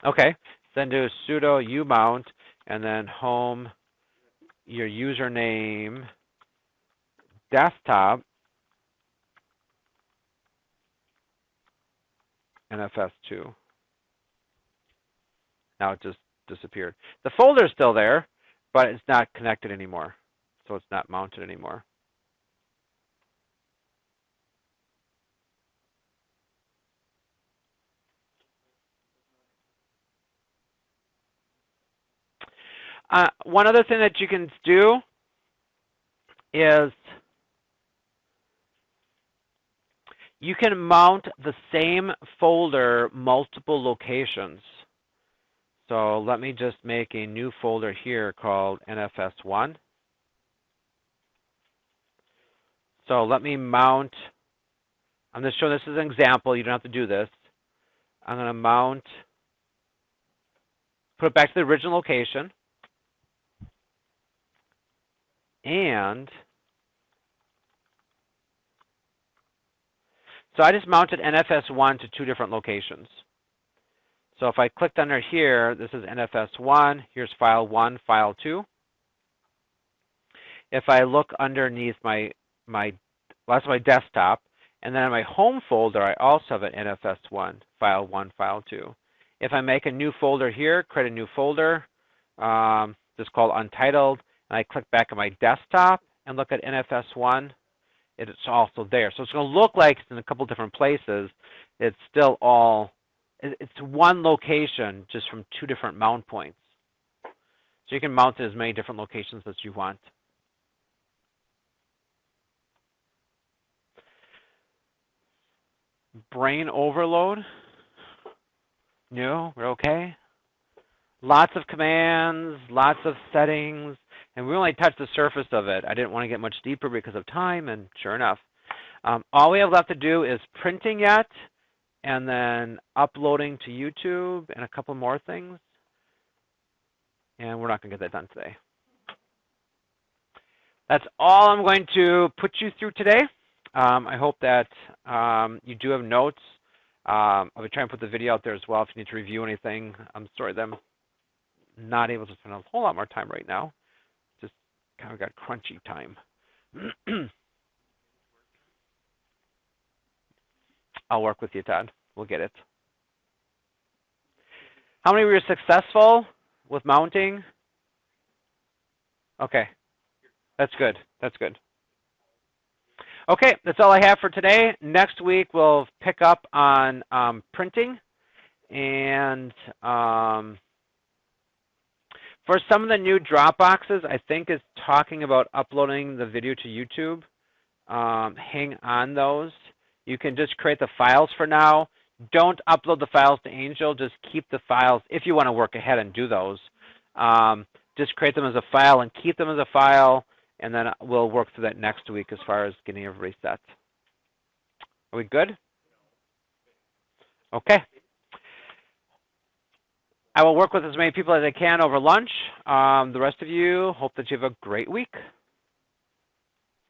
Okay. Then do sudo umount, and then home, your username, desktop, NFS2. Now it just disappeared. The folder is still there, but it's not connected anymore. So it's not mounted anymore. One other thing that you can do is you can mount the same folder multiple locations. So let me just make a new folder here called NFS1. So let me mount, I'm just showing this as an example, you don't have to do this. I'm going to mount, put it back to the original location, and so I just mounted NFS1 to 2 different locations. So if I clicked under here, this is NFS1, here's file 1, file 2. If I look underneath that's my desktop, and then in my home folder, I also have an NFS1, file 1, file 2. If I make a new folder here, create a new folder, just called Untitled, and I click back on my desktop and look at NFS1, it's also there. So it's going to look like it's in a couple different places. It's still it's one location just from 2 different mount points. So you can mount it as many different locations as you want. Brain overload? No, we're okay. Lots of commands, lots of settings, and we only touched the surface of it. I didn't want to get much deeper because of time, and sure enough. All we have left to do is printing yet, and then uploading to YouTube, and a couple more things. And we're not going to get that done today. That's all I'm going to put you through today. I hope that you do have notes. I'll be trying to put the video out there as well if you need to review anything. I'm sorry that I'm not able to spend a whole lot more time right now. Just kind of got crunchy time. I'll work with you, Todd. We'll get it. How many were successful with mounting? Okay, that's good. That's good. Okay, that's all I have for today. Next week we'll pick up on printing, and for some of the new Dropboxes, I think it's talking about uploading the video to YouTube. Hang on those. You can just create the files for now. Don't upload the files to Angel. Just keep the files if you want to work ahead and do those. Just create them as a file and keep them as a file, and then we'll work through that next week as far as getting everybody set. Are we good? Okay. I will work with as many people as I can over lunch. The rest of you, hope that you have a great week.